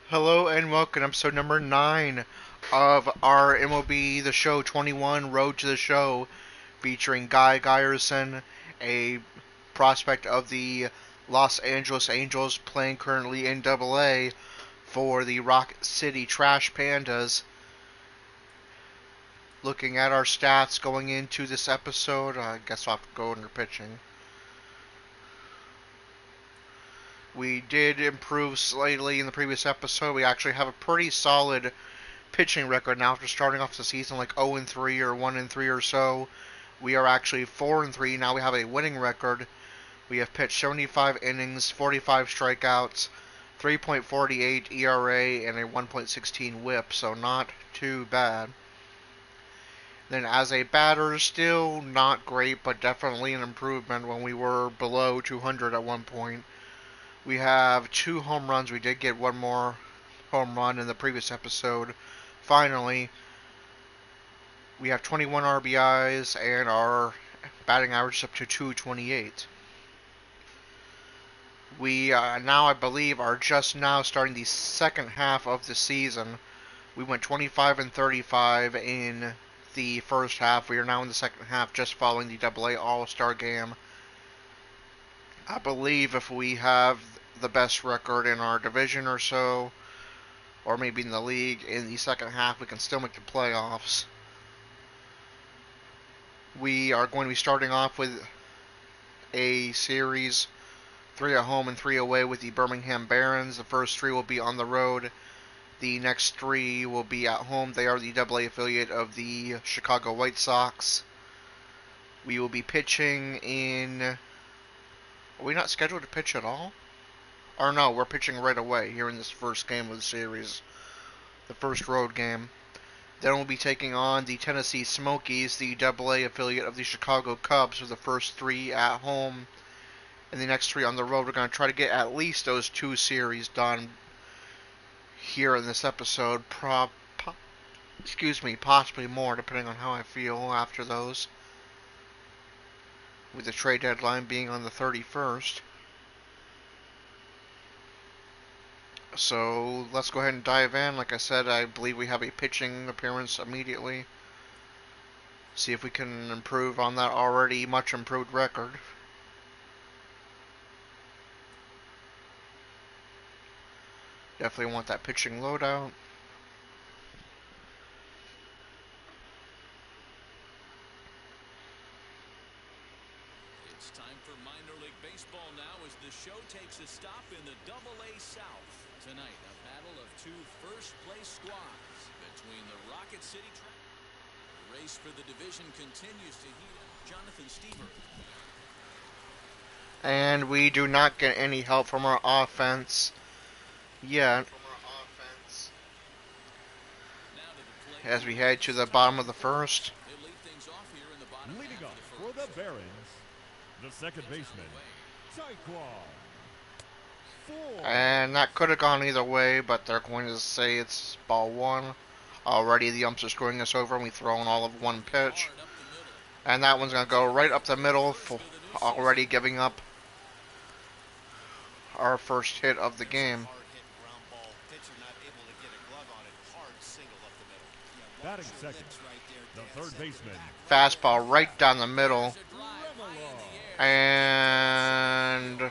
Hello and welcome to episode number 9 of our MLB The Show 21 Road to the Show, featuring Guyerson, a prospect of the Los Angeles Angels playing currently in AA for the Rock City Trash Pandas. Looking at our stats going into this episode, I guess I'll have to go under pitching. We did improve slightly in the previous episode. We actually have a pretty solid pitching record now after starting off the season like 0-3 or 1-3 or so. We are actually 4-3 now. We have a winning record. We have pitched 75 innings, 45 strikeouts, 3.48 ERA, and a 1.16 WHIP, so not too bad. Then as a batter, still not great, but definitely an improvement when we were below 200 at one point. We have 2 home runs. We did get one more home run in the previous episode. Finally, we have 21 RBIs, and our batting average is up to 228. We now, I believe, are just now starting the second half of the season. We went 25-35 in the first half. We are now in the second half, just following the AA All-Star game. I believe if we have the best record in our division or so, or maybe in the league, in the second half, we can still make the playoffs. We are going to be starting off with a series, 3 at home and 3 away with the Birmingham Barons. The first 3 will be on the road. The next 3 will be at home. They are the AA affiliate of the Chicago White Sox. We will be pitching in... Are we not scheduled to pitch at all? Or no, we're pitching right away here in this first game of the series. The first road game. Then we'll be taking on the Tennessee Smokies, the AA affiliate of the Chicago Cubs, for the first 3 at home. And the next 3 on the road. We're going to try to get at least those 2 series done here in this episode. Possibly more, depending on how I feel after those. With the trade deadline being on the 31st. So let's go ahead and dive in. Like I said, I believe we have a pitching appearance immediately. See if we can improve on that already much improved record. Definitely want that pitching loadout. It's time for minor league baseball now as the show takes a stop in the AA South. Tonight, a battle of 2 first-place squads between the Rocket City. The race for the division continues to heat up. Jonathan Stever. And we do not get any help from our offense yet. As we head to the bottom of the first. Leading off for the Barons, the second baseman, And that could have gone either way, but they're going to say it's ball 1. Already the umps are screwing us over, and we've thrown all of 1 pitch. And that one's going to go right up the middle, for already giving up our first hit of the game. Batting second, the third baseman. Fastball right down the middle. And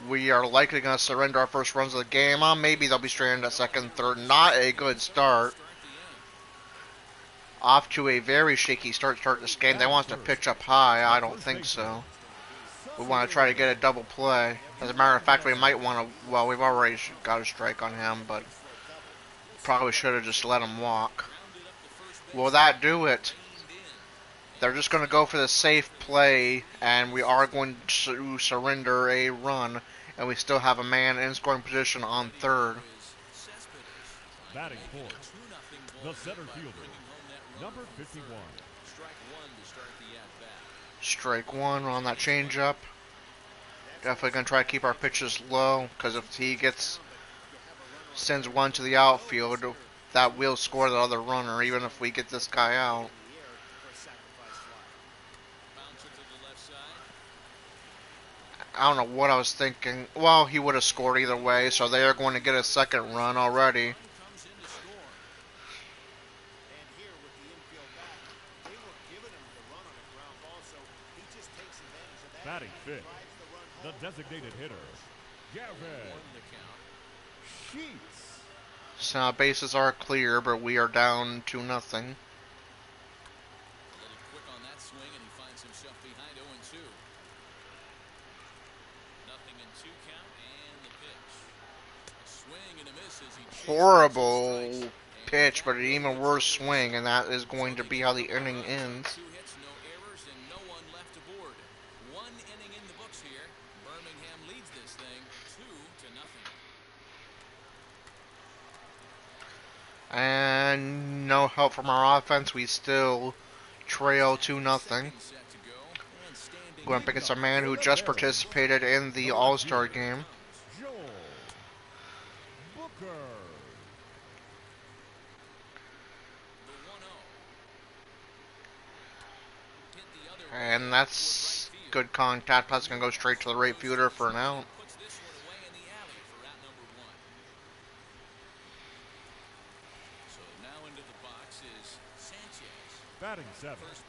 we are likely going to surrender our first runs of the game. Maybe they'll be stranded at second, third. Not a good start. Off to a very shaky start this game. They want to pitch up high. I don't think so. We want to try to get a double play. As a matter of fact, we might want to... Well, we've already got a strike on him, but probably should have just let him walk. Will that do it? They're just going to go for the safe play, and we are going to surrender a run, and we still have a man in scoring position on third. Batting fourth, the center fielder, number 51. Strike 1 on that changeup. Definitely going to try to keep our pitches low, because if he sends 1 to the outfield, that will score the other runner, even if we get this guy out. I don't know what I was thinking. Well, he would have scored either way, so they are going to get a second run already. Batting fifth, the designated hitter, Gavin Sheets. So now bases are clear, but we are down 2-0. A little quick on that swing, and he finds himself behind 0-2. Nothing in 2 count, and the pitch. A swing and a miss as he Horrible pitch, but an even worse swing, and that is going to be how the inning ends. 2 hits, no errors, and no one left aboard. 1 inning in the books here. Birmingham leads this thing 2-0. And no help from our offense. We still trail 2-0. Going up against a man who just participated in the All-Star game. And that's good contact. That's going to go straight to the right fielder for an out. Batting seventh,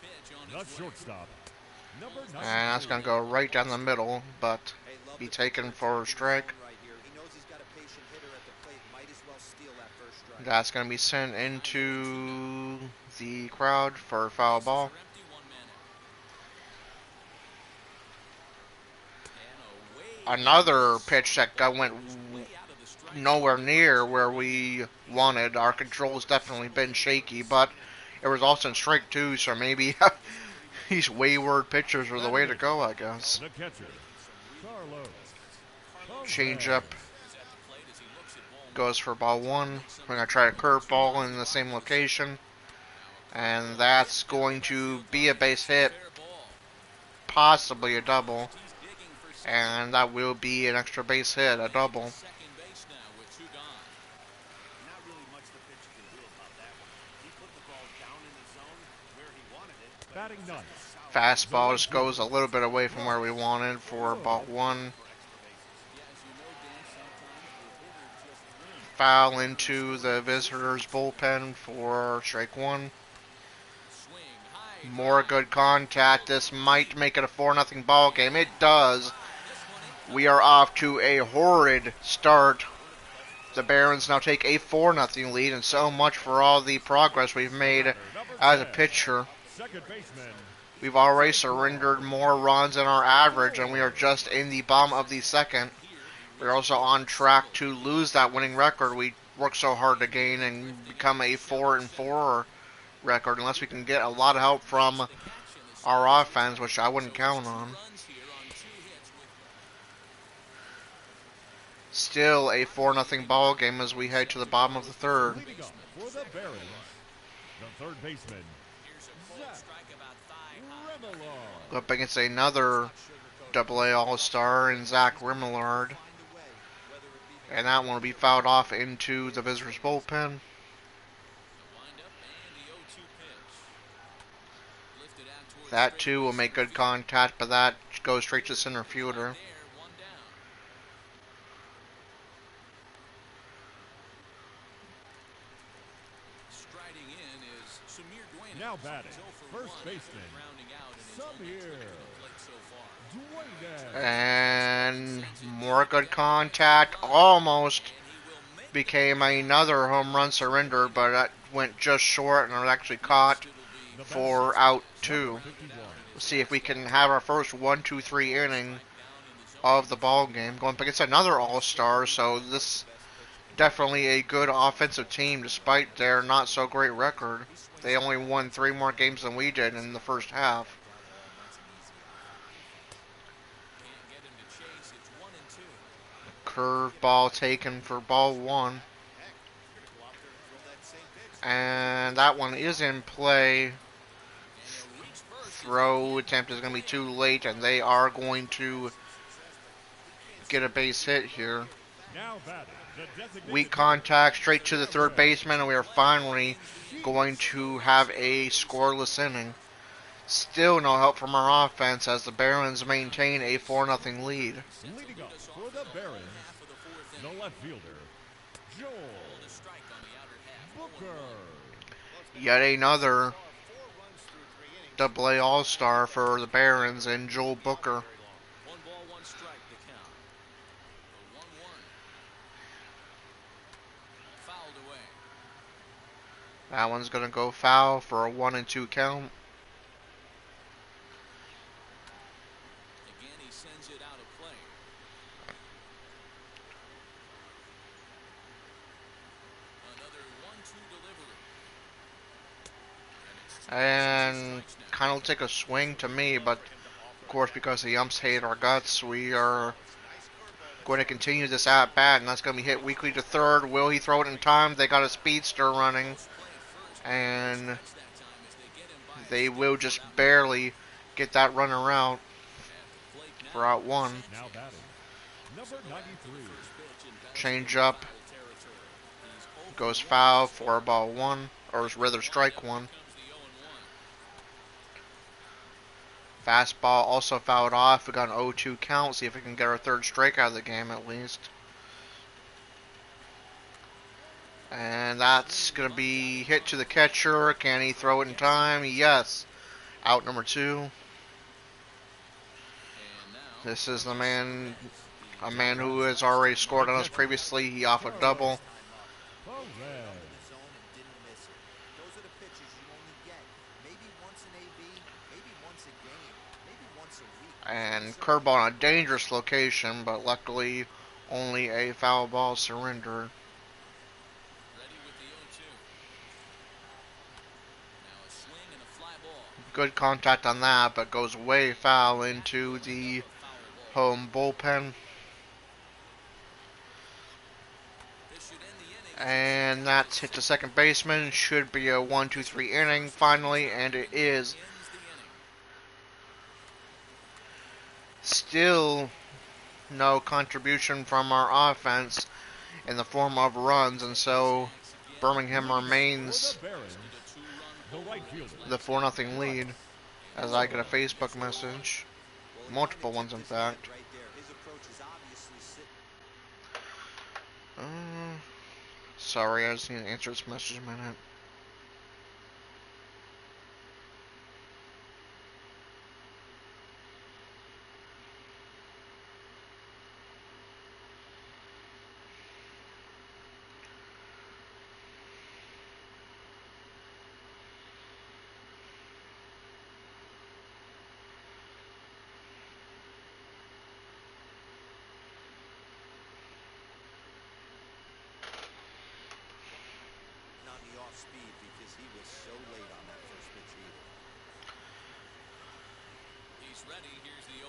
the shortstop, number 9. And that's going to go right down the middle, but be taken for a strike. That's going to be sent into the crowd for a foul ball. Another pitch that went nowhere near where we wanted. Our control's definitely been shaky, but it was also in strike two, so maybe these wayward pitchers are the way to go, I guess. Change up goes for ball 1. We're going to try a curveball in the same location, and that's going to be a base hit, possibly a double, and that will be an extra base hit, a double. Fastball just goes a little bit away from where we wanted for ball 1. Foul into the visitors' bullpen for strike 1. More good contact. This might make it a 4-0 ball game. It does. We are off to a horrid start. The Barons now take a 4-0 lead, and so much for all the progress we've made as a pitcher. We've already surrendered more runs than our average, and we are just in the bottom of the second. We're also on track to lose that winning record we worked so hard to gain and become a 4-4 record, unless we can get a lot of help from our offense, which I wouldn't count on. Still a 4-0 ball game as we head to the bottom of the third. For the Barons, the third baseman, Up against another AA All-Star in Zach Remillard. And that one will be fouled off into the visitors' bullpen. That too will make good contact, but that goes straight to center fielder. now batting, first baseman, Samir. And more good contact. Almost became another home run surrender, but that went just short and was actually caught for out 2. We'll see if we can have our first 1-2-3 inning of the ball game. Going up against another All-Star, so this definitely a good offensive team despite their not so great record. They only won 3 more games than we did in the first half. Curveball taken for ball 1. And that one is in play. Throw attempt is going to be too late, and they are going to get a base hit here. Weak contact straight to the third baseman, and we are finally going to have a scoreless inning. Still no help from our offense as the Barons maintain a 4-0 lead. Leading up for the Barons, the left fielder, Joel Booker. Yet another Double-A All-Star for the Barons and Joel Booker. 1-1 the count. The 1-1. Fouled away. That one's going to go foul for a 1-2 count. Again, he sends it out of play. Another 1-2 delivery. And kind of take a swing to me, but of course because the umps hate our guts, we are going to continue this at bat, and that's going to be hit weakly to third. Will he throw it in time? They got a speedster running, and they will just barely get that runner out for out one. Now batting, number 93. Change up goes foul for ball one, or rather strike one. Fastball also fouled off. We got an 0-2 count. See if we can get our third strikeout of the game at least. And that's going to be hit to the catcher. Can he throw it in time? Yes. Out number two. This is a man who has already scored on us previously. He off a double. And curveball on a dangerous location, but luckily only a foul ball surrendered. Good contact on that, but goes way foul into the home bullpen. And that's hit to second baseman. Should be a 1-2-3 inning finally, and it is. Still no contribution from our offense in the form of runs, and so Birmingham remains the 4-0 lead as I get a Facebook message. Multiple ones, in fact. Sorry, I just need to answer this message in a minute. Speed because he was so late on that first pitch either. He's ready. Here's the 0-1.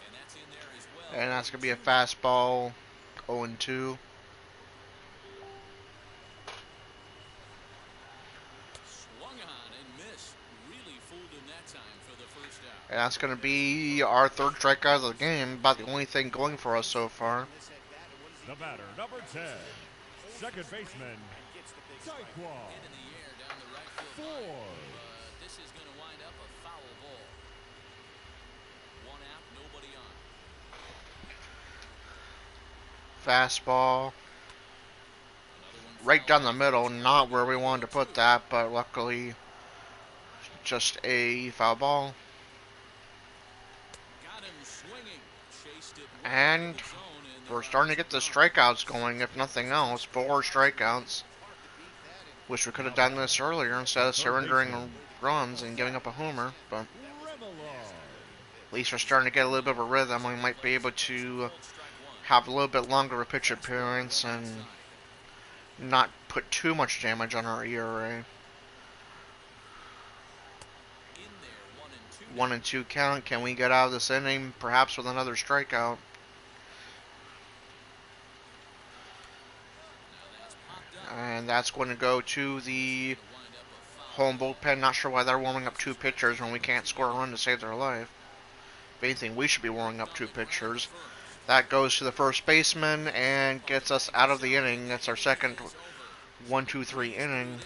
And that's in there as well. And that's going to be a fastball, 0-2. Swung on and missed. Really fooled him that time for the first out. And that's going to be our third strikeout of the game. About the only thing going for us so far. The batter, number 10. Second baseman, Taekwondo. This is going to wind up a foul ball. One out, nobody on. Fastball. Right down the middle, not where we wanted to put that, but luckily just a foul ball. Got him swinging. Chased it well And we're starting to get the strikeouts going, if nothing else. 4 strikeouts. Wish we could have done this earlier instead of surrendering runs and giving up a homer. But at least we're starting to get a little bit of a rhythm. We might be able to have a little bit longer of a pitch appearance and not put too much damage on our ERA. 1-2 count. Can we get out of this inning perhaps with another strikeout? And that's going to go to the home bullpen. Not sure why they're warming up 2 pitchers when we can't score a run to save their life. If anything, we should be warming up 2 pitchers. That goes to the first baseman and gets us out of the inning. That's our second 1-2-3 inning.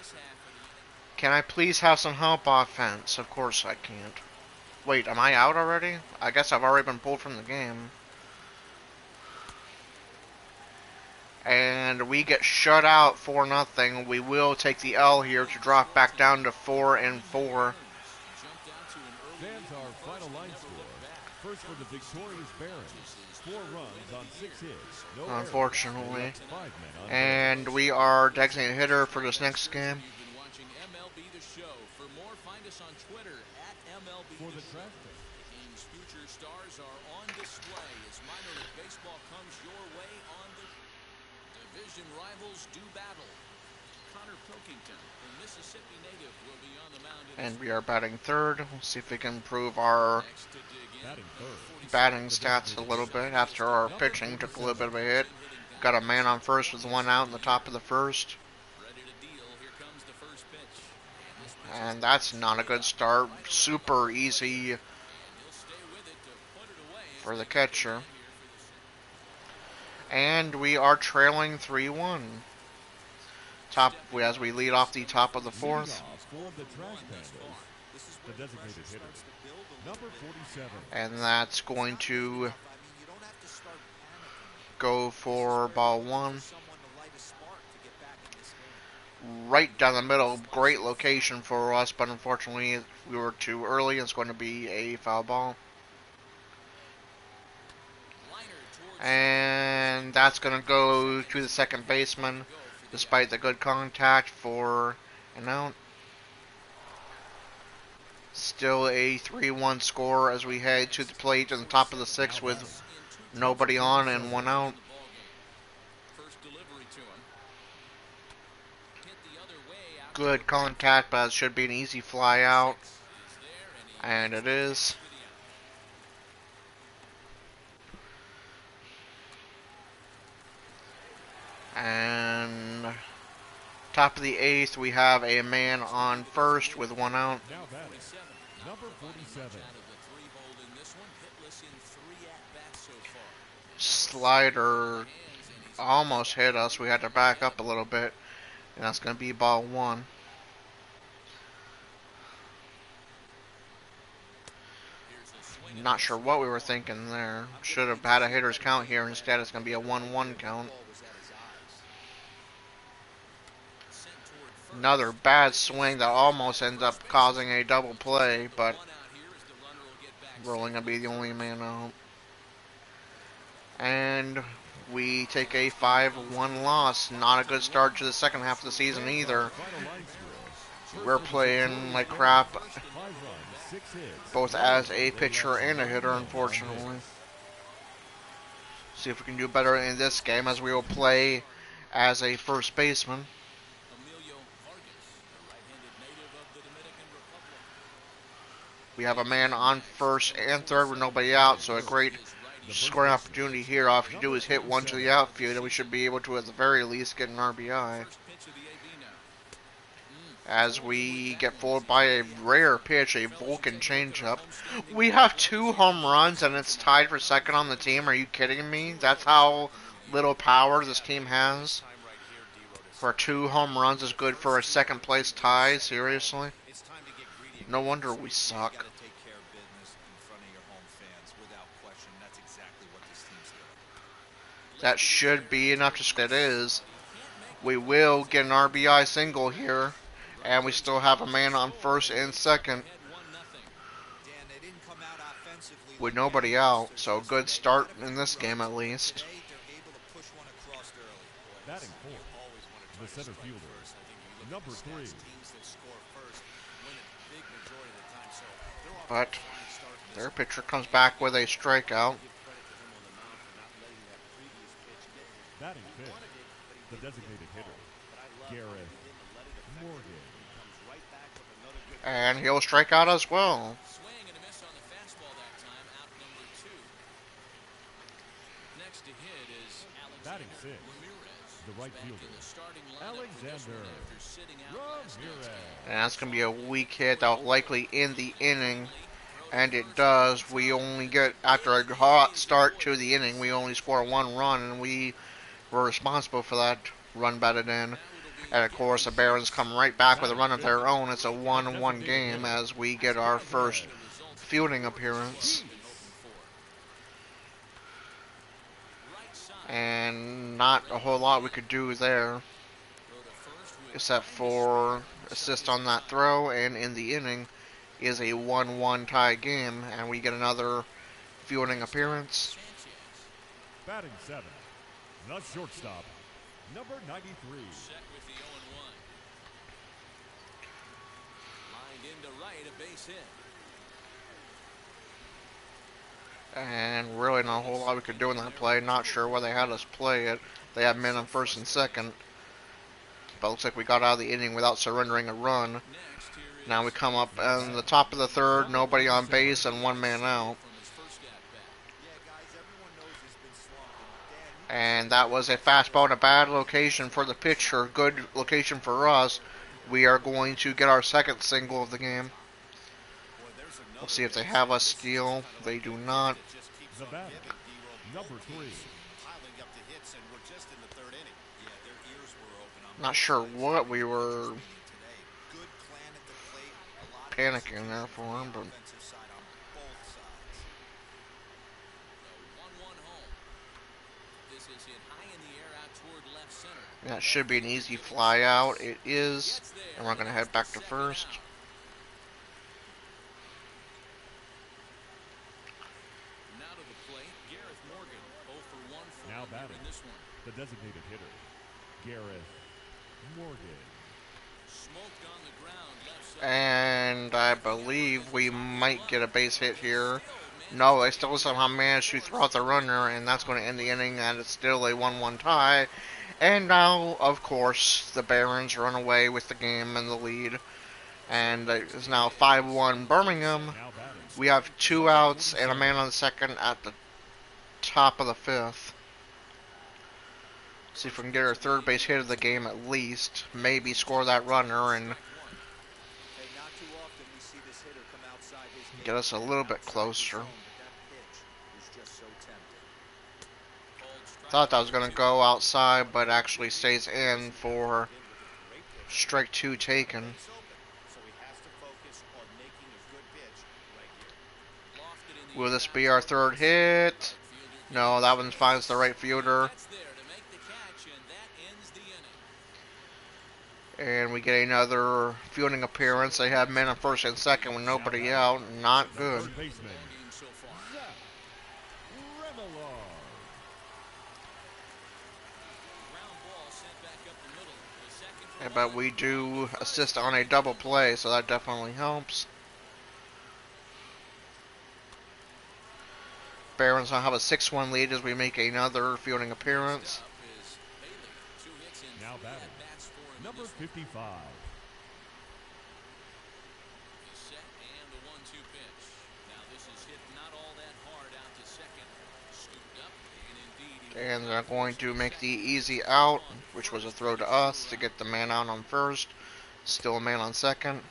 Can I please have some help offense? Of course I can't. Wait, am I out already? I guess I've already been pulled from the game. And we get shut out 4-0. We will take the L here to drop back down to 4-4. Stands our final line score. First for the victorious Barons. 4 runs on 6 hits. No Unfortunately. errors. 5 men on And we are designated hitter for this next game. You've been watching MLB The Show. For more, find us on Twitter at MLB for the Show. trash can. The game's future stars are on display as minor league baseball comes your way on the division rivals do battle. Connor Pilkington, the Mississippi native, will be on the mound. And we are batting third. We'll see if we can improve our batting stats a little bit after our pitching took a little bit of a hit. Got a man on first with 1 out in the top of the first. And that's not a good start. Super easy for the catcher. And we are trailing 3-1. As we lead off the top of the fourth. The designated hitter, number 47. And that's going to go for ball 1. Right down the middle. Great location for us, but unfortunately we were too early. It's going to be a foul ball. And that's going to go to the second baseman, despite the good contact for an out. Still a 3-1 score as we head to the plate in the top of the 6th with nobody on and 1 out. Good contact, but it should be an easy fly out. And it is. And top of the 8th, we have a man on first with 1 out. Now batting, number 47. Slider almost hit us. We had to back up a little bit. And that's going to be ball 1. Not sure what we were thinking there. Should have had a hitter's count here. Instead, it's going to be a 1-1 count. Another bad swing that almost ends up causing a double play, but we're only going to be the only man out. And we take a 5-1 loss. Not a good start to the second half of the season either. We're playing like crap, both as a pitcher and a hitter, unfortunately. See if we can do better in this game, as we will play as a first baseman. We have a man on first and third with nobody out, so a great scoring opportunity here. All we have to do is hit one to the outfield, and we should be able to, at the very least, get an RBI. As we get followed by a rare pitch, a Vulcan changeup. We have 2 home runs, and it's tied for second on the team. Are you kidding me? That's how little power this team has. For 2 home runs is good for a second place tie, seriously? No wonder we suck. That should be enough to score. It is. We will get an RBI single here, and we still have a man on first and second with nobody out. So good start in this game at least. Batting fourth, the center fielder, number 3. But their pitcher comes back with a strikeout. Batting fifth, the designated hitter, Gareth Morgan. And he'll strike out as well. Batting sixth, the right fielder, Alexander Ramirez. And that's going to be a weak hit that will likely end the inning. And it does. We only get, after a hot start to the inning, we only score 1 run, and we were responsible for that run batted in. And of course, the Barons come right back with a run of their own. It's a 1-1 game as we get our first fielding appearance. And not a whole lot we could do there, except for assist on that throw, and in the inning is a 1-1 tie game, and we get another fielding appearance. Batting 7, the shortstop, number 93. Set with the 0-1. Lined into right, a base hit. And really not a whole lot we could do in that play. Not sure where they had us play it. They had men on first and second. But it looks like we got out of the inning without surrendering a run. Now we come up in the top of the third, nobody on base and one man out. And that was a fastball in a bad location for the pitcher. Good location for us. We are going to get our second single of the game. We'll see if they have us steal. They do not. The batter, number 3. Not sure what we were panicking there for, but that should be an easy fly out. It is, and we're going to head back to first. Now batting, the designated hitter, Gareth Morgan. And I believe we might get a base hit here. No, they still somehow managed to throw out the runner, and that's going to end the inning, and it's still a 1-1 tie. And now, of course, the Barons run away with the game and the lead. And it is now 5-1 Birmingham. We have 2 outs and a man on the second at the top of the 5th. See if we can get our third base hit of the game at least. Maybe score that runner and get us a little bit closer. Thought that was going to go outside, but actually stays in for strike 2 taken. Will this be our third hit? No, that one finds the right fielder. And we get another fielding appearance. They have men on first and second with nobody out. Not good. Yeah, but we do assist on a double play, so that definitely helps. Barons now have a 6-1 lead as we make another fielding appearance. Now batting, number 55. And they're going to make the easy out, which was a throw to us to get the man out on first. Still a man on second.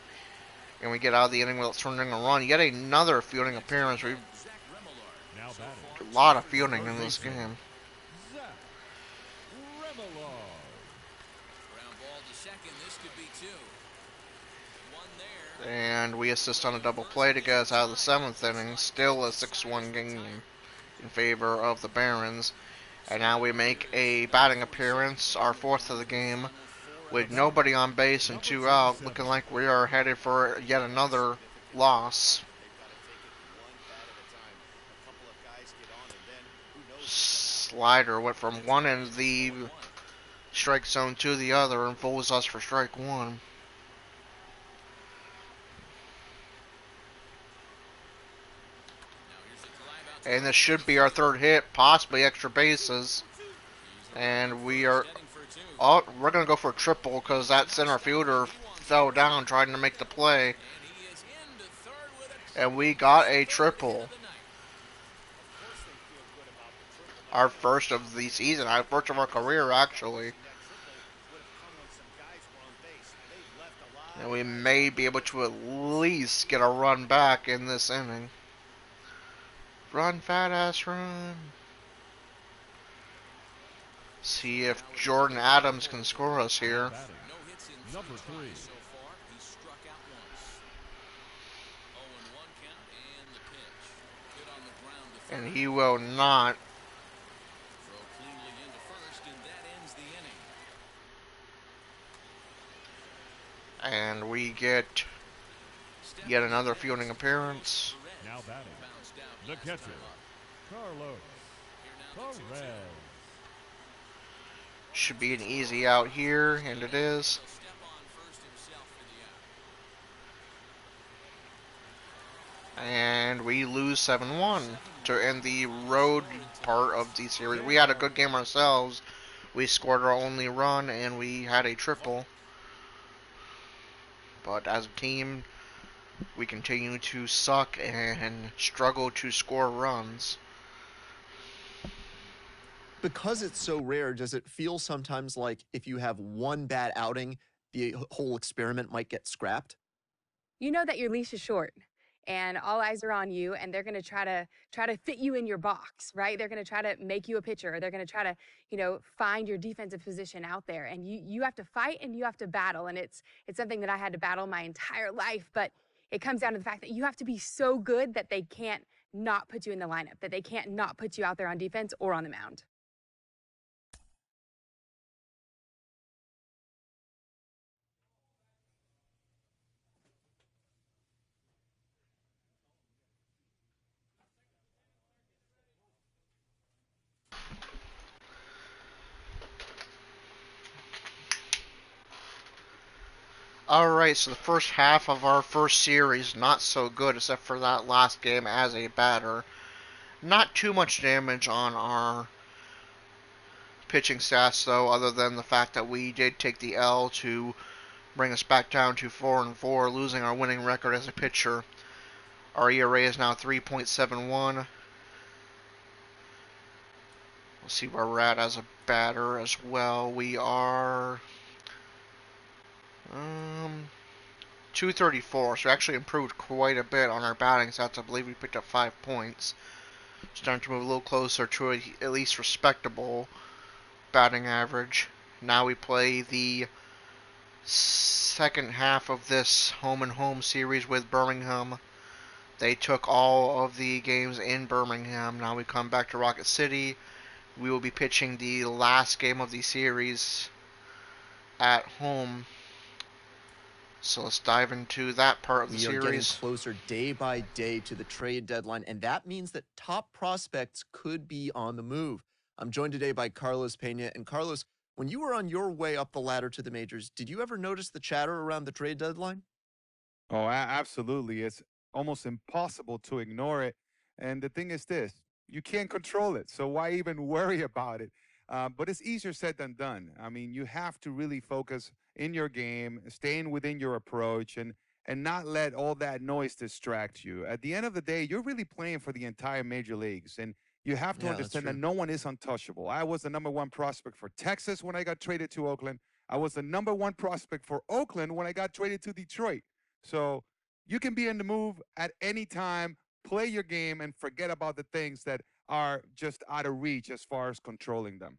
And we get out of the inning without surrendering a run. Yet another fielding appearance. We've a lot of fielding in this game. And we assist on a double play to get us out of the 7th inning. Still a 6-1 game in favor of the Barons. And now we make a batting appearance, our 4th of the game, with nobody on base and 2 out, looking like we are headed for yet another loss. Slider went from one end of the strike zone to the other and fools us for strike 1. And this should be our third hit, possibly extra bases. And we are, we're going to go for a triple because that center fielder fell down trying to make the play. And we got a triple. Our first of the season, our first of our career actually. And we may be able to at least get a run back in this inning. Run, fat ass, run. See if Jordan Adams can score us here. No hits in Number 3 3. tries so far. He struck out once. 0-1 count and the pitch. Hit on the ground to third. And he will not. Throw cleanly into first, and that ends the inning. And we get yet another fielding appearance. Now batting, the catcher, Carlos Perez. Should be an easy out here, and it is. And we lose 7-1 to end the road part of the series. We had a good game ourselves. We scored our only run, and we had a triple. But as a team, we continue to suck and struggle to score runs. Because it's so rare, does it feel sometimes like if you have one bad outing, the whole experiment might get scrapped? You know that your leash is short and all eyes are on you, and they're going to try to fit you in your box, right? They're going to try to make you a pitcher, or they're going to try to, find your defensive position out there, and you have to fight and you have to battle. And it's something that I had to battle my entire life, but it comes down to the fact that you have to be so good that they can't not put you in the lineup, that they can't not put you out there on defense or on the mound. Alright, so the first half of our first series, not so good, except for that last game as a batter. Not too much damage on our pitching stats, though, other than the fact that we did take the L to bring us back down to 4-4, losing our winning record as a pitcher. Our ERA is now 3.71. We'll see where we're at as a batter as well. We are 234, so we actually improved quite a bit on our batting stats. I believe we picked up 5 points. Starting to move a little closer to at least respectable batting average. Now we play the second half of this home-and-home series with Birmingham. They took all of the games in Birmingham. Now we come back to Rocket City. We will be pitching the last game of the series at home. So let's dive into that part of the series. We are getting closer day by day to the trade deadline, and that means that top prospects could be on the move. I'm joined today by Carlos Pena. And Carlos, when you were on your way up the ladder to the majors, did you ever notice the chatter around the trade deadline? Oh, absolutely. It's almost impossible to ignore it. And the thing is this, you can't control it. So why even worry about it? But it's easier said than done. I mean, you have to really focus in your game, staying within your approach, and not let all that noise distract you. At the end of the day, you're really playing for the entire major leagues. And you have to understand that no one is untouchable. I was the #1 prospect for Texas when I got traded to Oakland. I was the #1 prospect for Oakland when I got traded to Detroit. So you can be in the move at any time, play your game, and forget about the things that are just out of reach as far as controlling them.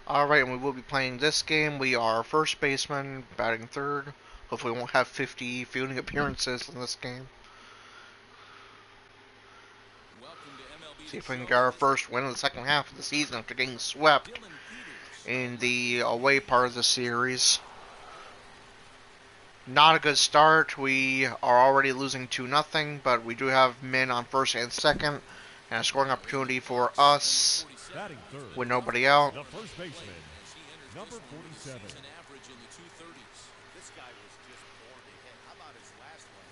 Alright, and we will be playing this game. We are first baseman, batting third. Hopefully we won't have 50 fielding appearances in this game. See if we can get our first win of the second half of the season after getting swept in the away part of the series. Not a good start. We are already losing 2-0, but we do have men on first and second, and a scoring opportunity for us with nobody out. The first baseman, number 47. This guy was just born to hit. How about his last one?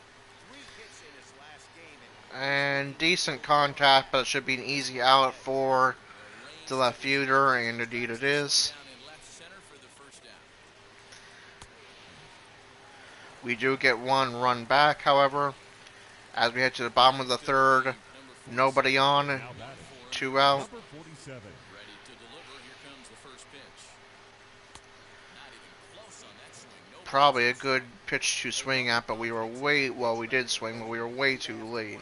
3 hits in his last game. And decent contact, but it should be an easy out for the left fielder, and indeed it is. We do get 1 run back, however, as we head to the bottom of the third. Nobody on, 2 out. Number 47. Ready to deliver. Here comes the first pitch. Not even close on that swing. probably a good pitch to swing at, but we were we did swing, but we were way too late.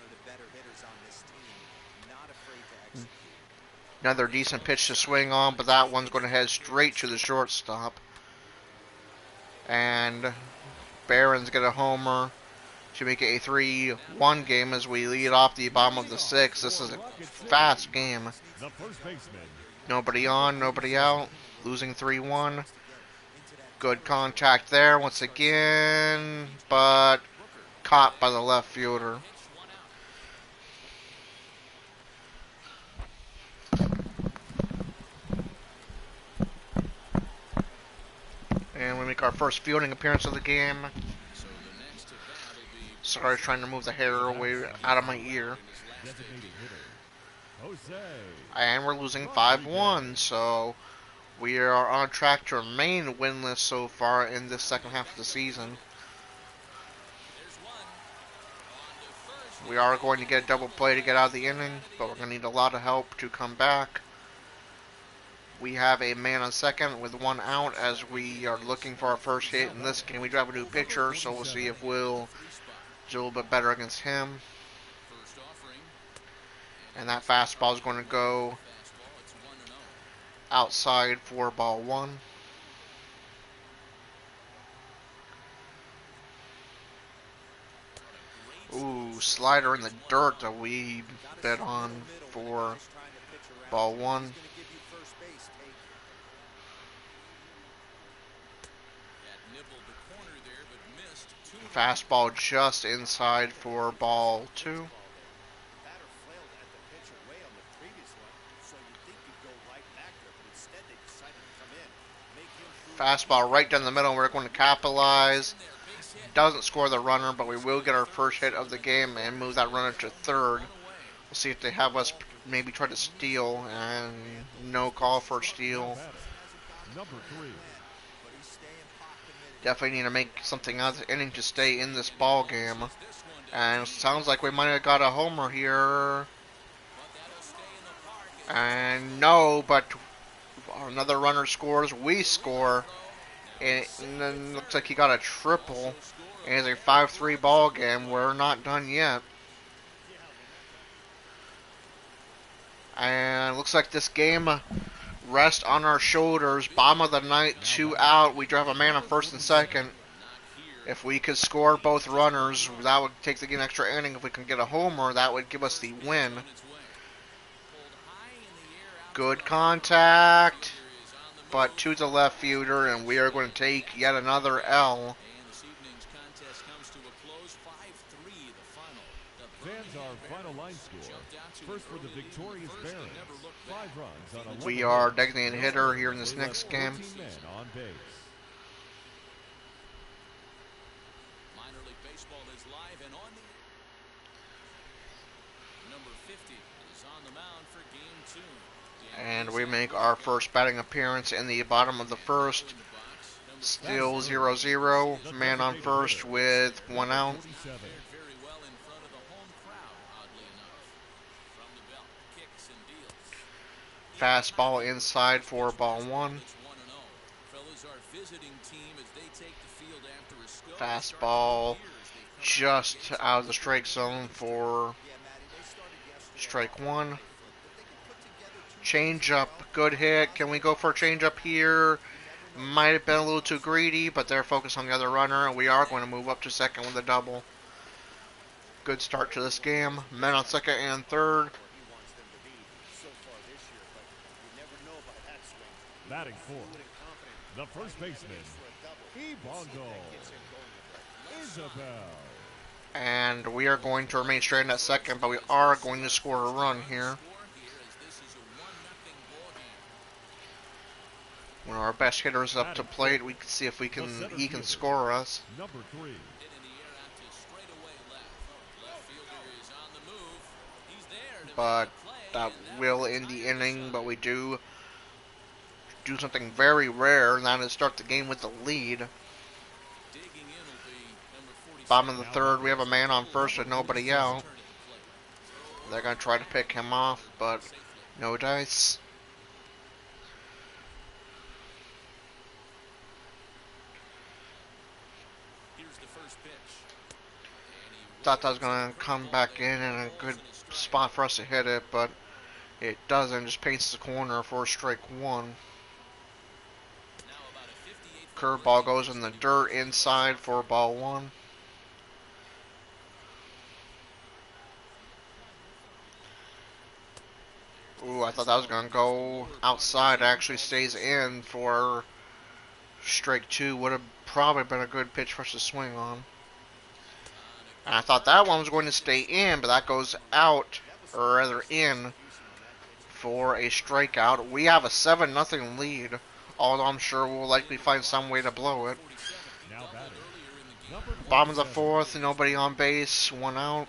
Another decent pitch to swing on, but that one's going to head straight to the shortstop. And Barron's get a homer to make it a 3-1 game as we lead off the bottom of the sixth. This is a fast game. Nobody on, nobody out. Losing 3-1. Good contact there once again, but caught by the left fielder. And we make our first fielding appearance of the game. Sorry, trying to move the hair away out of my ear. And we're losing 5-1, so we are on track to remain winless so far in this second half of the season. We are going to get a double play to get out of the inning, but we're going to need a lot of help to come back. We have a man on second with 1 out as we are looking for our first hit in this game. We do have a new pitcher, so we'll see if Will is a little bit better against him. And that fastball is going to go outside for ball 1. Ooh, slider in the dirt that we bet on for ball 1. Fastball just inside for ball 2. Fastball right down the middle. We're going to capitalize. Doesn't score the runner, but we will get our first hit of the game and move that runner to third. We'll see if they have us maybe try to steal, and no call for steal. Definitely need to make something out of the inning to stay in this ball game. And it sounds like we might have got a homer here. And no, but another runner scores. We score. And then looks like he got a triple. And it's a 5-3 ball game. We're not done yet. And looks like this game rests on our shoulders. Bottom of the ninth, 2 out. We do have a man on first and second. If we could score both runners, that would take the game extra inning. If we can get a homer, that would give us the win. Good contact, but to the left fielder, and we are going to take yet another L. Fans our final line score. First for the victorious Barons. 5 runs on a We are designated hitter here in this next game. On base. Minor League Baseball is live and on the number 50 is on the mound for game 2. And we make our first batting appearance in the bottom of the first. Still 0-0. Man on first with 1 out. Fastball inside for ball 1. Fastball just out of the strike zone for strike 1. Changeup, good hit. Can we go for a changeup here? Might have been a little too greedy, but they're focused on the other runner, and we are going to move up to second with a double. Good start to this game. Men on second and third. Batting fourth, the first baseman, Ibongo Isabel. And we are going to remain straight in at second, but we are going to score a run here. One of our best hitters up to plate. We can see if he can score us. Number 3. But that will end the inning, but we do something very rare, and that is start the game with the lead. Bottom of the third, we have a man on first with nobody out. They're going to try to pick him off, but no dice. thought that was going to come back in a good spot for us to hit it, but it doesn't. Just paints the corner for strike one. Curveball goes in the dirt inside for ball one. Ooh, I thought that was going to go outside. It actually stays in for strike two. Would have probably been a good pitch for us to swing on. And I thought that one was going to stay in, but that goes out, or rather in, for a strikeout. We have a 7-0 lead, although I'm sure we'll likely find some way to blow it. Bottom of the fourth, nobody on base, one out.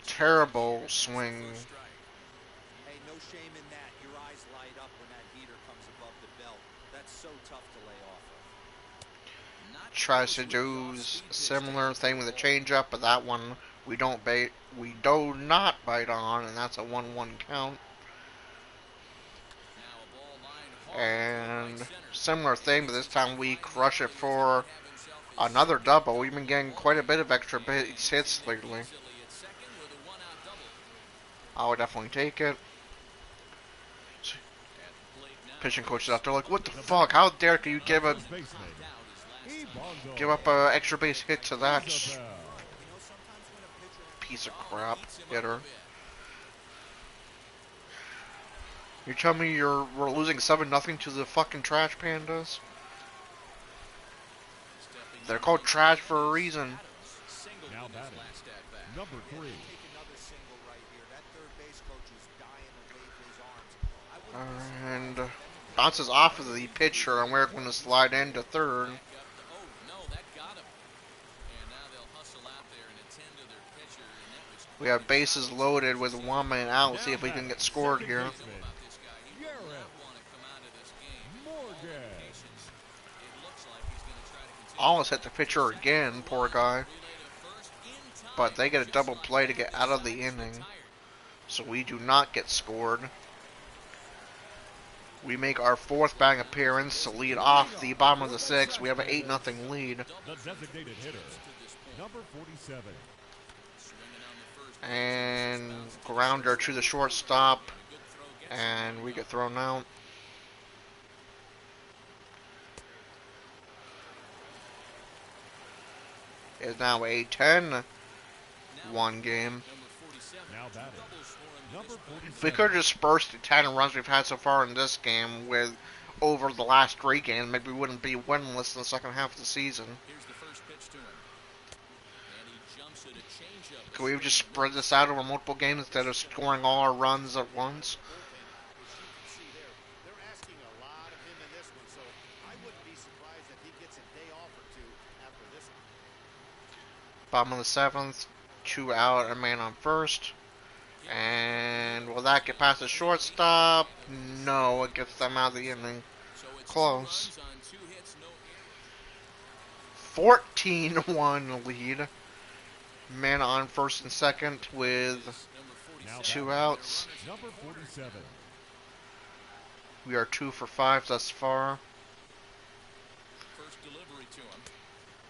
Terrible swing. Hey, no shame in that. Your eyes light up when that heater comes above the belt. That's so tough to lay off of. Tries to do a similar thing with a changeup, but that one we do not bite on, and that's a 1-1 count. And similar thing, but this time we crush it for another double. We've been getting quite a bit of extra base hits lately. I would definitely take it. Pitching coach is out there like, what the fuck? How dare you give up an extra base hit to that piece of crap hitter? You tell me we're losing 7-0 to the fucking trash pandas? They're called trash for a reason. Now batting, number 3. And bounces off of the pitcher, and we're going to slide into third. We have bases loaded with 1 man out. See if we can get scored here. Almost hit the pitcher again, poor guy. But they get a double play to get out of the inning. So we do not get scored. We make our 4th batting appearance to lead off the bottom of the 6th. We have an 8-0 lead. The designated hitter, number 47. And grounder to the shortstop. And we get thrown out. It's now a 10-1 game. Now batting, number 47. If we could have dispersed the 10 runs we've had so far in this game with over the last 3 games, maybe we wouldn't be winless in the second half of the season. Could we have just spread this out over multiple games instead of scoring all our runs at once? They're asking a lot of him in this one, so I wouldn't be surprised if he gets a day off or two after this one. Bottom of the 7th, 2 out, a man on first. And will that get past the shortstop? No, it gets them out of the inning. Close. 14-1 lead. Man on first and second with 2 outs. Number 47. We are 2 for 5 thus far. First delivery to him.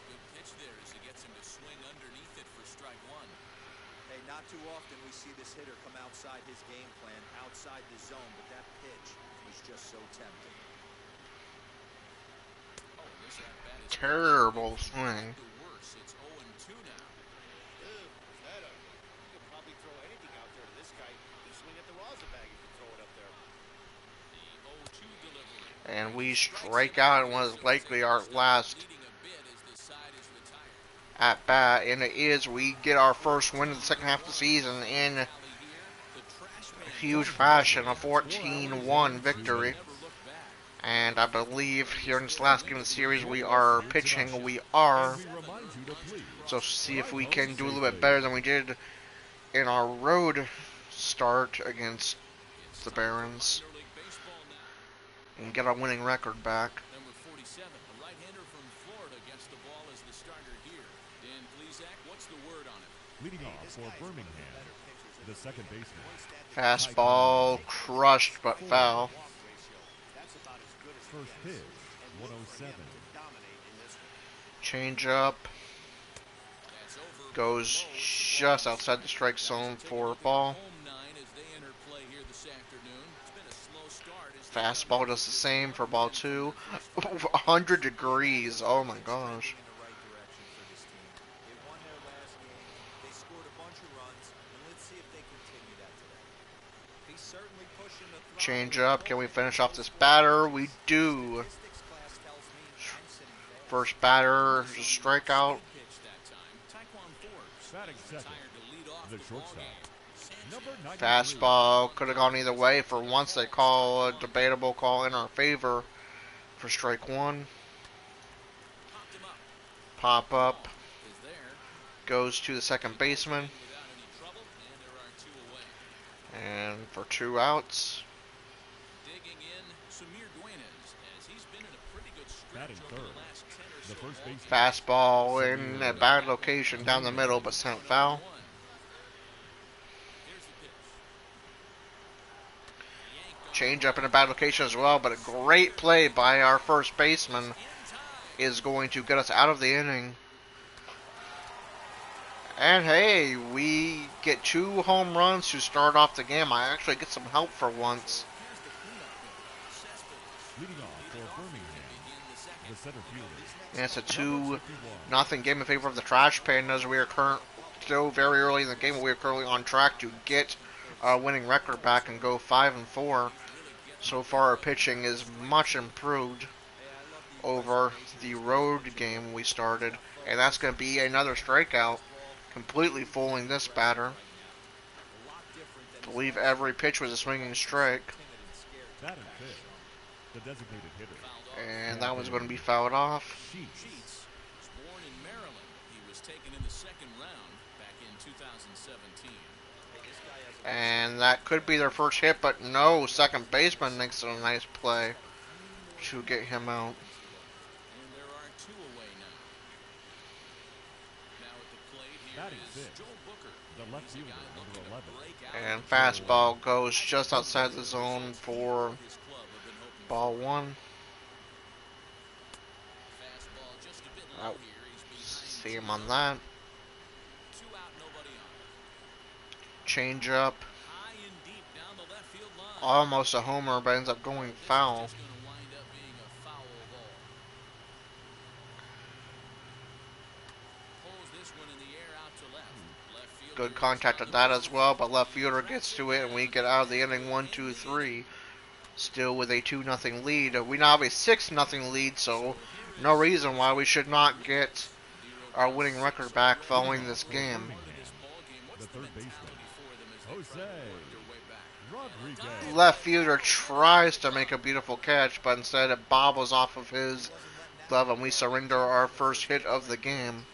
Good pitch there as he gets him to swing underneath it for strike one. Hey, not too often we see this hitter come outside his game plan, outside the zone, but that pitch was just so tempting. Oh, and this at-bat is Terrible swing. the worst. It's 0-2 now. You could probably throw anything out there to this guy. You swing at the rosin bag if you throw it up there. The 0-2 delivery. And we strike out in what is likely our last Leading a bit as the side is retired. at bat, and it is. We get our first win of the second half of the season in huge fashion, a 14-1 victory. And I believe here in this last game of the series we are pitching. We are. So see if we can do a little bit better than we did in our road start against the Barons and get our winning record back. Number 47, a right-hander from Florida, gets the ball as the starter here. Dan Plesac, what's the word on it? Leading off for Birmingham, the second baseman. Fastball crushed but foul. First pitch, 107. Change up. Goes just outside the strike zone for ball. Fastball does the same for ball 2. 100 degrees. Oh my gosh. Change up. Can we finish off this batter? We do. First batter, strikeout. Batting second, the shortstop. Fastball could have gone either way. For once, they call a debatable call in our favor for strike 1. Pop up. Goes to the second baseman. And for 2 outs. Batting third, the first baseman. Fastball in a bad location down the middle, but sent foul. Change up in a bad location as well, but a great play by our first baseman is going to get us out of the inning. And hey, we get 2 home runs to start off the game. I actually get some help for once. Leading off for Birmingham, the center fielder. And it's a 2-0 game in favor of the Trash Pandas. We are still very early in the game. We are currently on track to get our winning record back and go 5-4. So far, our pitching is much improved over the road game we started. And that's going to be another strikeout, completely fooling this batter. I believe every pitch was a swinging strike. Batting fifth, the designated hitter. And that was going to be fouled off. Sheets was born in Maryland. He was taken in the second round back in 2017. And that could be their first hit, but no, second baseman makes it a nice play to get him out. And there are 2 away now. Now at the plate here Batting is fifth, Joel Booker. the left fielder, number 11. And fastball goes just outside the zone for ball 1. Out. See him on that. Change up. Almost a homer, but ends up going foul. Good contact at that as well, but left fielder gets to it, and we get out of the inning 1-2-3. Still with a 2-0 lead. We now have a 6-0 lead, so no reason why we should not get our winning record back following this game. The third baseman, Jose Rodriguez. Left fielder tries to make a beautiful catch, but instead it bobbles off of his glove, and we surrender our first hit of the game.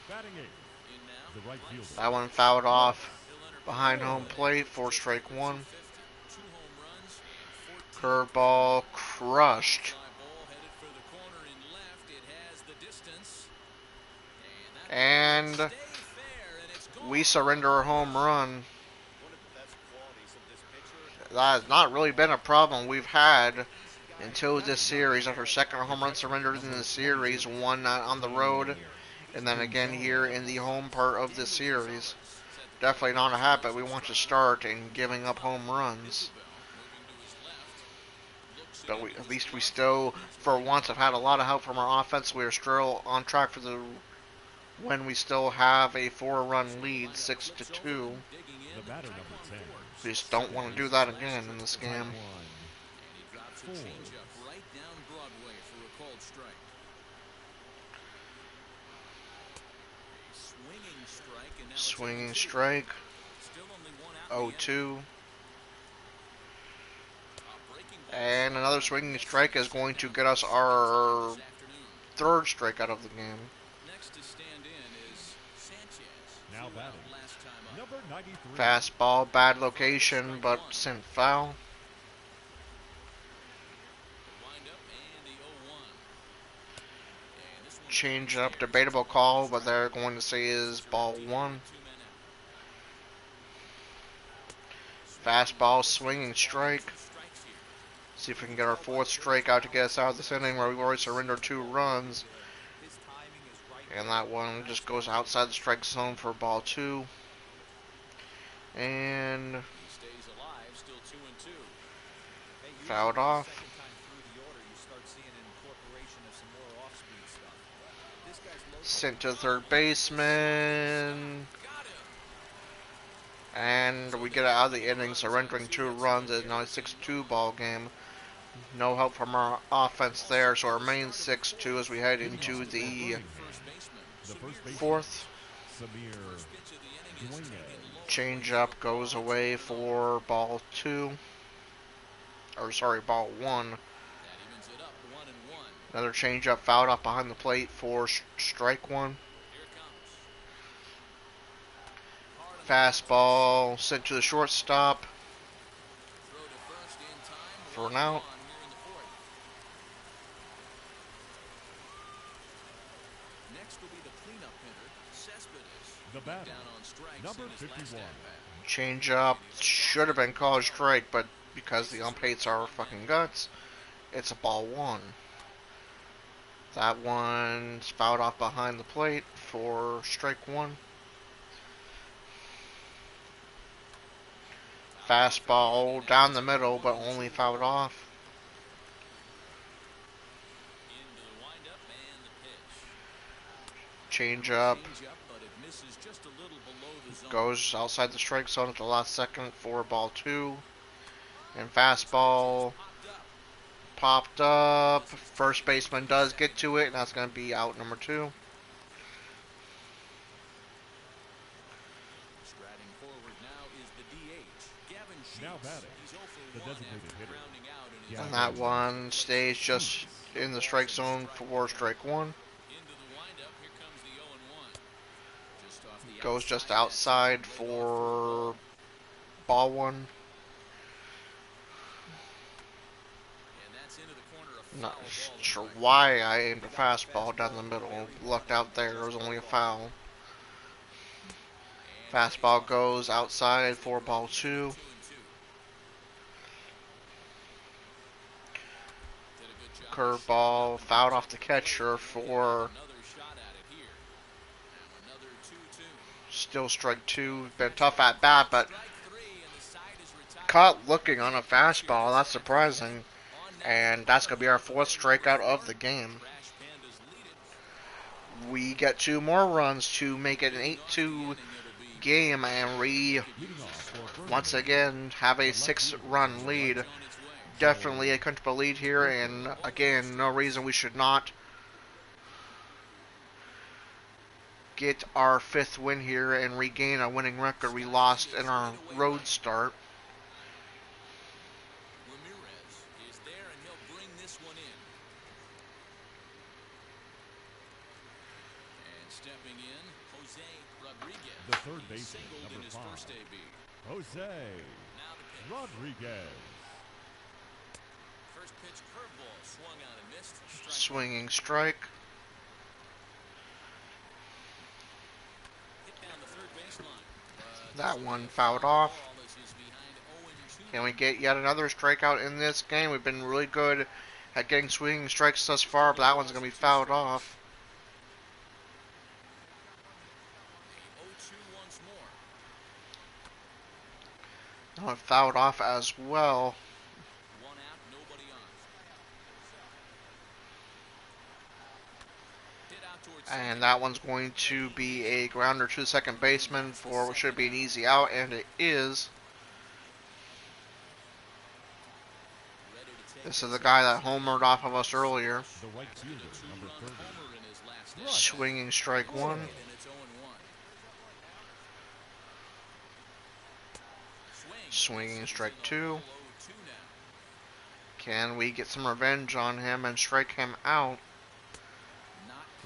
Batting eighth, the right fielder. That one fouled off behind home plate for strike 1. Curveball crushed. And we surrender a home run. That has not really been a problem we've had until this series. After second home run surrendered in the series, one on the road, and then again here in the home part of the series. Definitely not a habit we want to start in giving up home runs. But at least we still, for once, have had a lot of help from our offense. We are still on track for the when we still have a 4-run lead, 6-2. The batter, number 10. We just don't want to do that again in this game. Swinging strike. 0-2. And another swinging strike is going to get us our third strikeout of the game. Now batting, number 93. Fastball, bad location, but sent foul. Change up, debatable call, but they're going to say is ball 1. Fastball, swinging strike. See if we can get our fourth strikeout to get us out of this inning where we've already surrendered 2 runs. And that one just goes outside the strike zone for ball 2. And fouled off. Sent to third baseman. And we get out of the inning, surrendering 2 runs. It's now a 6-2 ball game. No help from our offense there, so it remains 6-2 as we head into the fourth. Changeup goes away for ball 2. Or sorry, ball 1. Another changeup fouled off behind the plate for strike 1. Fastball sent to the shortstop for an out. The batter, number 51. Changeup should have been called strike, but because the ump hates our fucking guts, it's a ball 1. That one's fouled off behind the plate for strike 1. Fastball down the middle, but only fouled off. Changeup goes outside the strike zone at the last second for ball 2. And fastball popped up. First baseman does get to it, and that's going to be out number 2. Now batting, the designated hitter. And that one stays just in the strike zone for strike 1. Goes just outside for ball 1. Not sure why I aimed a fastball down the middle. Lucked out there. It was only a foul. Fastball goes outside for ball 2. Curveball fouled off the catcher for still strike 2. Been tough at bat, but caught looking on a fastball. That's surprising. And that's going to be our 4th strikeout of the game. We get 2 more runs to make it an 8-2 game, and we once again have a 6-run lead. Definitely a comfortable lead here, and again, no reason we should not get our 5th win here and regain a winning record we lost in our road start. The third baseman, number 5, Jose Rodriguez. First pitch curveball swung out and missed. Swinging strike. Hit down the third baseline. That one fouled off. Can we get yet another strikeout in this game? We've been really good at getting swinging strikes thus far, but that one's going to be fouled off. Now fouled off as well. One out, nobody on. And that one's going to be a grounder to the second baseman for what should be an easy out, and it is. This is the guy that homered off of us earlier. The right fielder, number 30. Swinging strike 1. Swinging strike 2. Can we get some revenge on him and strike him out?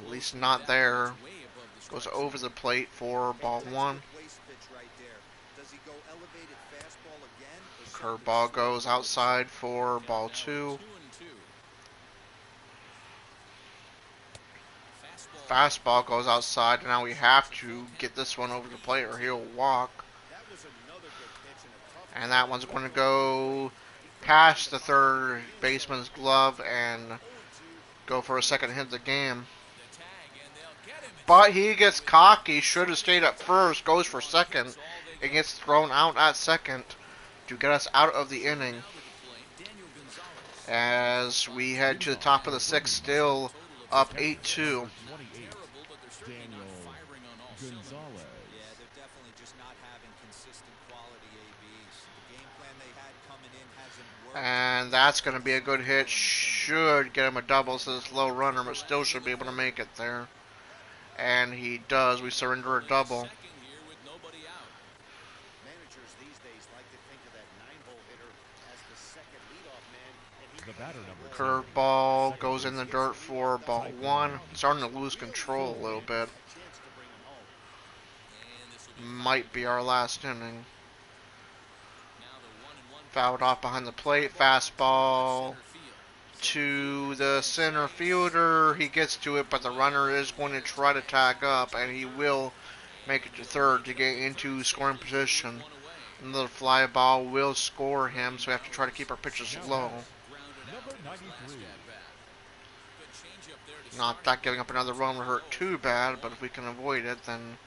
At least not there. Goes over the plate for ball 1. Curveball goes outside for ball 2. Fastball goes outside, and now we have to get this one over the plate or he'll walk. And that one's going to go past the third baseman's glove and go for a second hit of the game. But he gets cocky, should have stayed up first, goes for second, and gets thrown out at second to get us out of the inning. As we head to the top of the sixth, still up 8-2. Daniel Gonzalez. Yeah, they're definitely just not having consistent quality ABs. The game plan they had coming in hasn't worked. And that's going to be a good hit. Should get him a double, so this low runner, but still should be able to make it there. And he does. We surrender a double. Managers these days like to think of that 9-hole hitter as the second leadoff man. The batter number 2. Curveball goes in the dirt for ball one. Starting to lose control a little bit. Might be our last inning. Fouled off behind the plate. Fastball to the center fielder. He gets to it, but the runner is going to try to tag up, and he will make it to third to get into scoring position. Another fly ball will score him, so we have to try to keep our pitches low. Number 93. Not that giving up another run would hurt too bad, but if we can avoid it, then...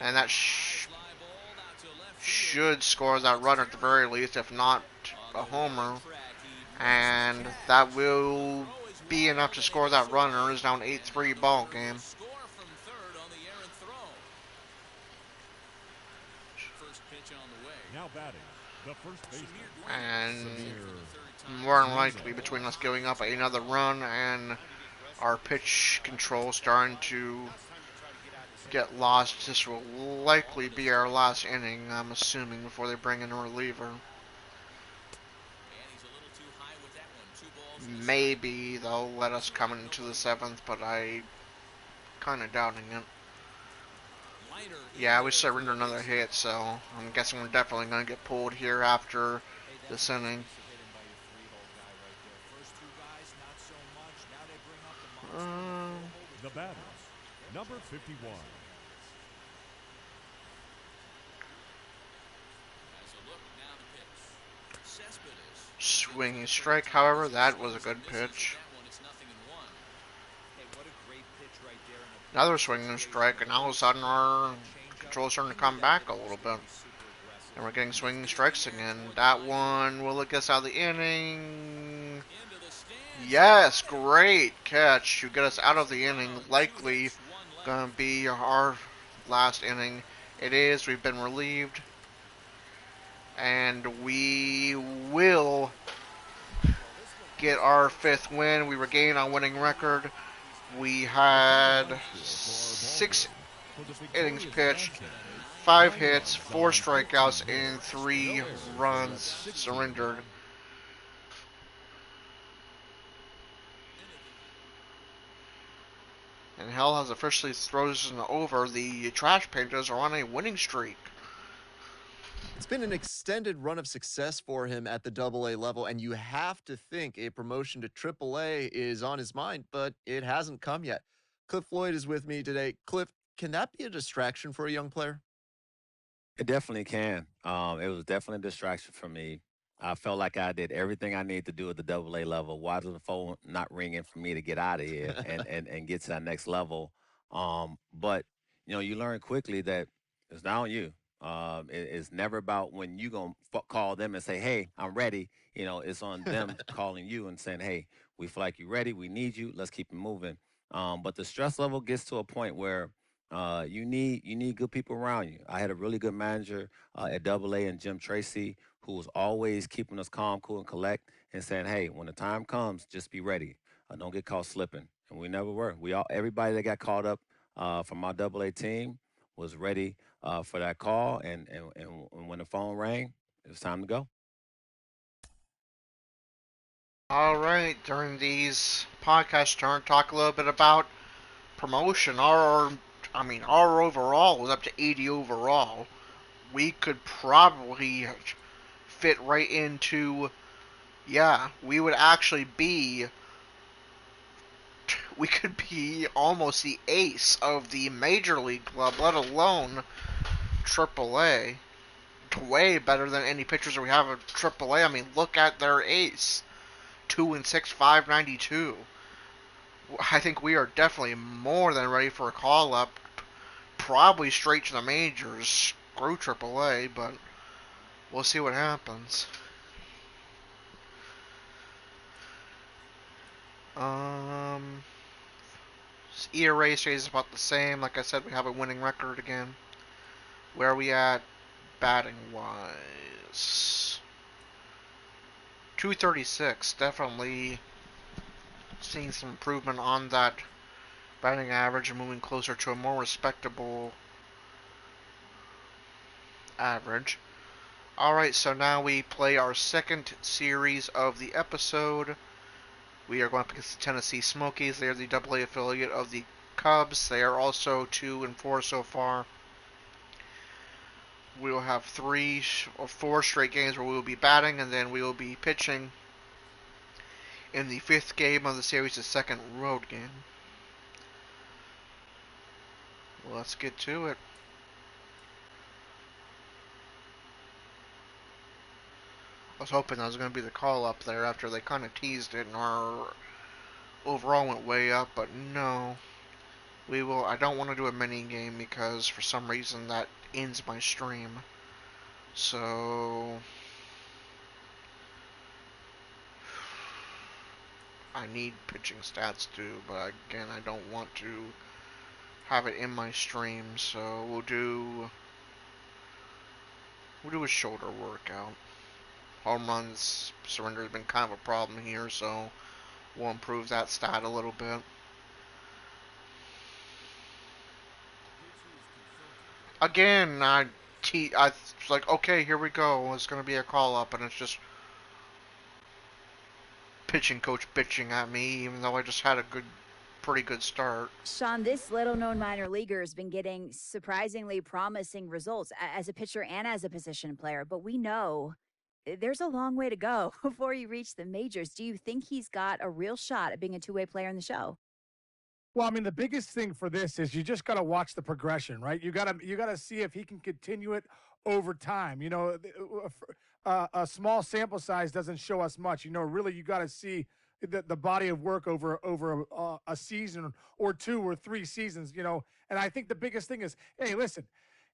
And that should score that runner at the very least, if not a homer. And that will be enough to score that runner. It's now an 8-3 ball game. Now batting, the first baseman. And more than likely, between us giving up another run and our pitch control starting to get lost, this will likely be our last inning, I'm assuming, before they bring in a reliever. Maybe they'll let us come into the seventh, but I kind of doubting it. Yeah, we surrender another hit, so I'm guessing we're definitely going to get pulled here after this inning. The batter, number 51. Swinging strike, however, that was a good pitch. Another swinging strike, and all of a sudden our control is starting to come back a little bit. And we're getting swinging strikes again. That one, will it get us out of the inning? Yes, great catch to get us out of the inning. Likely going to be our last inning. It is. We've been relieved. And we will get our fifth win. We regain our winning record. We had 6 innings pitched, 5 hits, 4 strikeouts, and 3 runs surrendered. And hell has officially thrown over. The Trash Painters are on a winning streak. It's been an extended run of success for him at the AA level, and you have to think a promotion to AAA is on his mind, but it hasn't come yet. Cliff Floyd is with me today. Cliff, can that be a distraction for a young player? It definitely can. It was definitely a distraction for me. I felt like I did everything I needed to do at the AA level. Why was the phone not ringing for me to get out of here and get to that next level? But, you learn quickly that it's not on you. It's never about when you going to call them and say, hey, I'm ready. It's on them calling you and saying, hey, we feel like you're ready. We need you. Let's keep it moving. But the stress level gets to a point where you need good people around you. I had a really good manager at AA and Jim Tracy who was always keeping us calm, cool, and collect and saying, hey, when the time comes, just be ready. Don't get caught slipping. And we never were. Everybody that got caught up from our AA team was ready for that call, and when the phone rang, it was time to go. All right, during these podcasts, we're going to talk a little bit about promotion. Our overall was up to 80 overall. We could probably fit right into, we could be almost the ace of the Major League club, let alone AAA. way better than any pitchers that we have at AAA. I mean, look at their ace, 2-6, 592. I think we are definitely more than ready for a call up. Probably straight to the majors. Screw AAA, but we'll see what happens. ERA stays about the same. Like I said, we have a winning record again. Where are we at batting wise? 236. Definitely seeing some improvement on that batting average and moving closer to a more respectable average. Alright, so now we play our second series of the episode. We are going up against the Tennessee Smokies. They are the AA affiliate of the Cubs. They are also 2-4 so far. We will have 3 or 4 straight games where we will be batting, and then we will be pitching in the 5th game of the series, the second road game. Let's get to it. I was hoping that was going to be the call up there after they kind of teased it and our overall went way up, but no. I don't want to do a mini game because for some reason that ends my stream. So I need pitching stats too, but again, I don't want to have it in my stream, so we'll do a shoulder workout. Home runs surrender has been kind of a problem here, so we'll improve that stat a little bit. Again, I was like, okay, here we go. It's going to be a call up, and it's just pitching coach bitching at me, even though I just had a pretty good start. Sean, this little-known minor leaguer has been getting surprisingly promising results as a pitcher and as a position player, but we know there's a long way to go before you reach the majors. Do you think he's got a real shot at being a two-way player in the show? Well, I mean, the biggest thing for this is you just got to watch the progression, right? You got to see if he can continue it over time. You know, a small sample size doesn't show us much. You know, really, you got to see the body of work over a season or 2 or 3 seasons. You know, and I think the biggest thing is, hey, listen.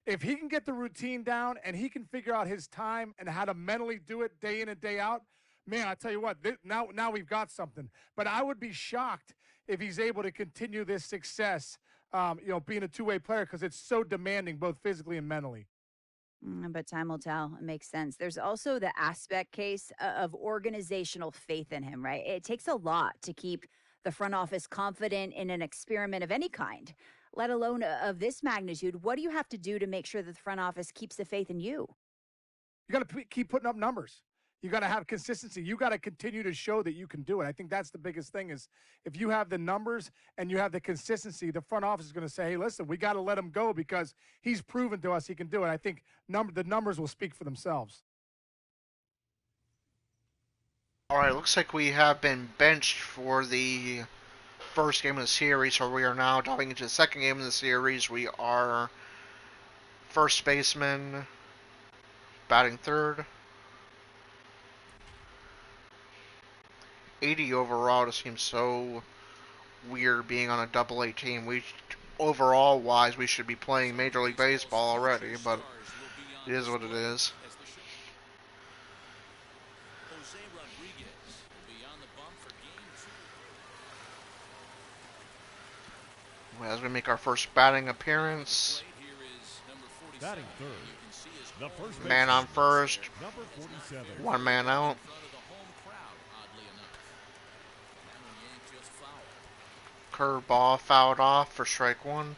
If he can get the routine down and he can figure out his time and how to mentally do it day in and day out, man, I tell you what, now we've got something. But I would be shocked if he's able to continue this success, being a two-way player, because it's so demanding both physically and mentally. But time will tell. It makes sense. There's also the aspect case of organizational faith in him, right? It takes a lot to keep the front office confident in an experiment of any kind, let alone of this magnitude. What do you have to do to make sure that the front office keeps the faith in you? You got to keep putting up numbers. You got to have consistency. You got to continue to show that you can do it. I think that's the biggest thing is if you have the numbers and you have the consistency, the front office is going to say, hey, listen, we got to let him go because he's proven to us he can do it. I think the numbers will speak for themselves. All right, looks like we have been benched for the first game of the series, so we are now diving into the second game of the series. We are first baseman, batting third. 80 overall just seems so weird being on a AA team. Overall wise, we should be playing Major League Baseball already, but it is what it is. As we make our first batting appearance. Batting third, the first man on first, number 47. 1 man out. Curveball fouled off for strike 1.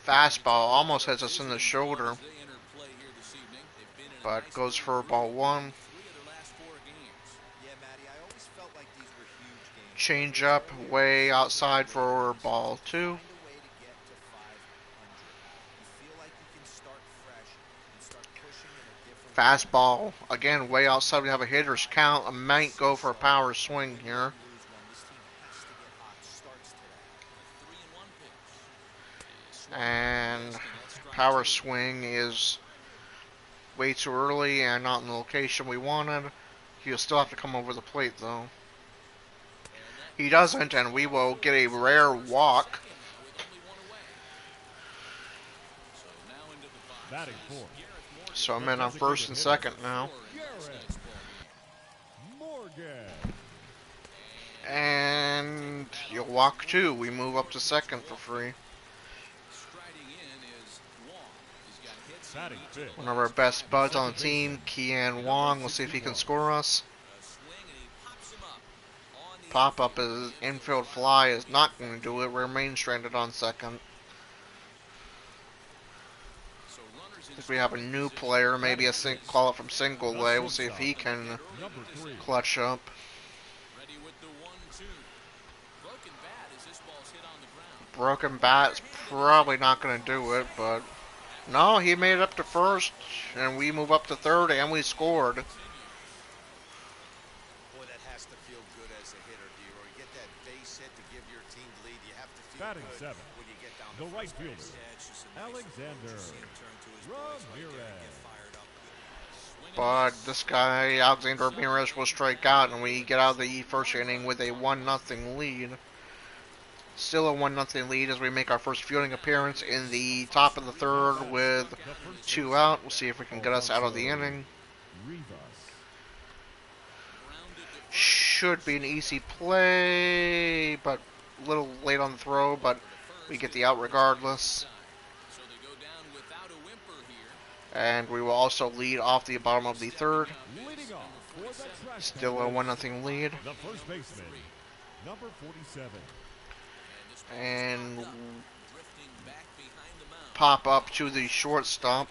Fastball almost hits us in the shoulder, but goes for ball 1. Change up way outside for ball 2. Fastball again way outside. We have a hitter's count. I might go for a power swing here. And power swing is way too early and not in the location we wanted. He'll still have to come over the plate though. He doesn't, and we will get a rare walk. Batting fourth. So I'm in on first and second now. Morgan. And you'll walk two. We move up to second for free. Batting fifth. One of our best buds on the team, Kian Wong. We'll see if he can score us. Pop-up is infield fly is not going to do it. Remain stranded on second. If we have a new player, maybe a call it from single A. We'll see if he can clutch up. Broken bat's probably not going to do it, but no, he made it up to first, and we move up to third, and we scored. Boy, that has to feel good as a hitter, D-Roy. You get that base hit to give your team the lead. You have to feel Batting good seventh. when you get down The to right first fielder, base. Alexander Ramirez. But this guy, Alexander Ramirez, will strike out, and we get out of the first inning with a 1-0 lead. Still a 1-0 lead as we make our first fielding appearance in the top of the third with 2 out. We'll see if we can get us out of the inning. Should be an easy play, but a little late on the throw, but we get the out regardless. And we will also lead off the bottom of the third. Still a 1-0 lead. The first baseman, number 47. And pop up to the shortstop.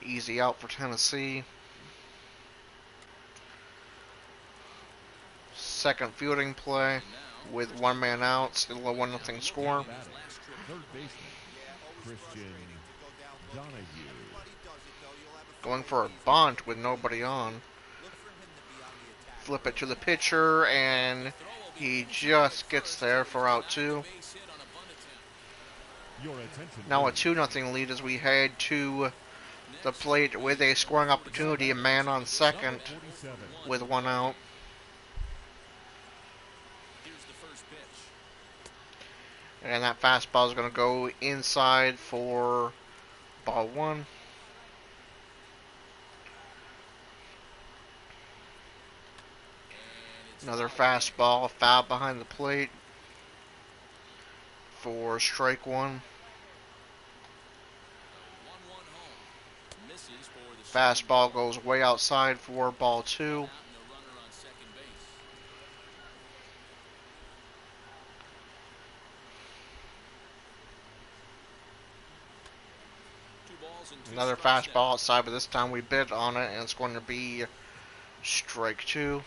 Easy out for Tennessee. Second fielding play with 1 man out. Still a 1-0 score. Third baseman, Christian Donahue. Going for a bunt with nobody on. Flip it to the pitcher, and he just gets there for out 2. Now a 2-0 lead as we head to the plate with a scoring opportunity. A man on second with 1 out. And that fastball is going to go inside for ball 1. Another fastball, foul behind the plate for strike 1. Fastball goes way outside for ball 2. Another fastball outside, but this time we bit on it, and it's going to be strike 2.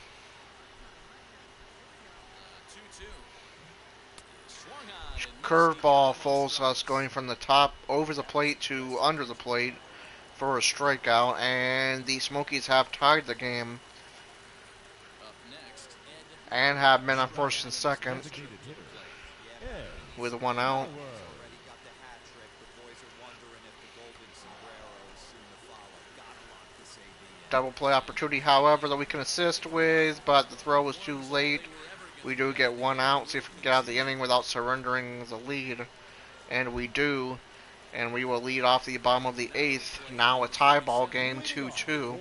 Curveball falls us going from the top over the plate to under the plate for a strikeout, and the Smokies have tied the game and have men on first and second with 1 out. Double play opportunity, however, that we can assist with, but the throw was too late. We do get 1 out. See if we can get out of the inning without surrendering the lead. And we do. And we will lead off the bottom of the 8th. Now a tie ball game, 2-2.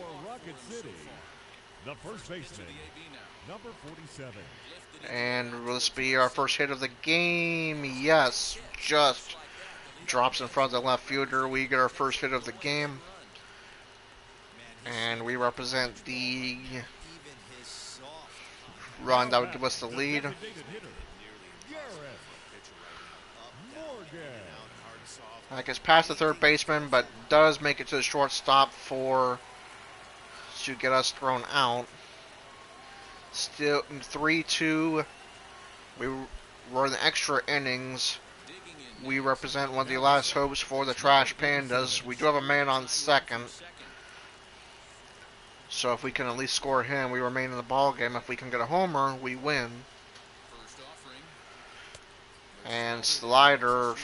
The first baseman, number 47. And will this be our first hit of the game? Yes. Just drops in front of the left fielder. We get our first hit of the game. And we represent the run that would give us the lead. Like it's past the third baseman, but does make it to the shortstop to get us thrown out. Still 3-2. We're in the extra innings. We represent one of the last hopes for the Trash Pandas. We do have a man on second. So if we can at least score him, we remain in the ball game. If we can get a homer, we win. And slider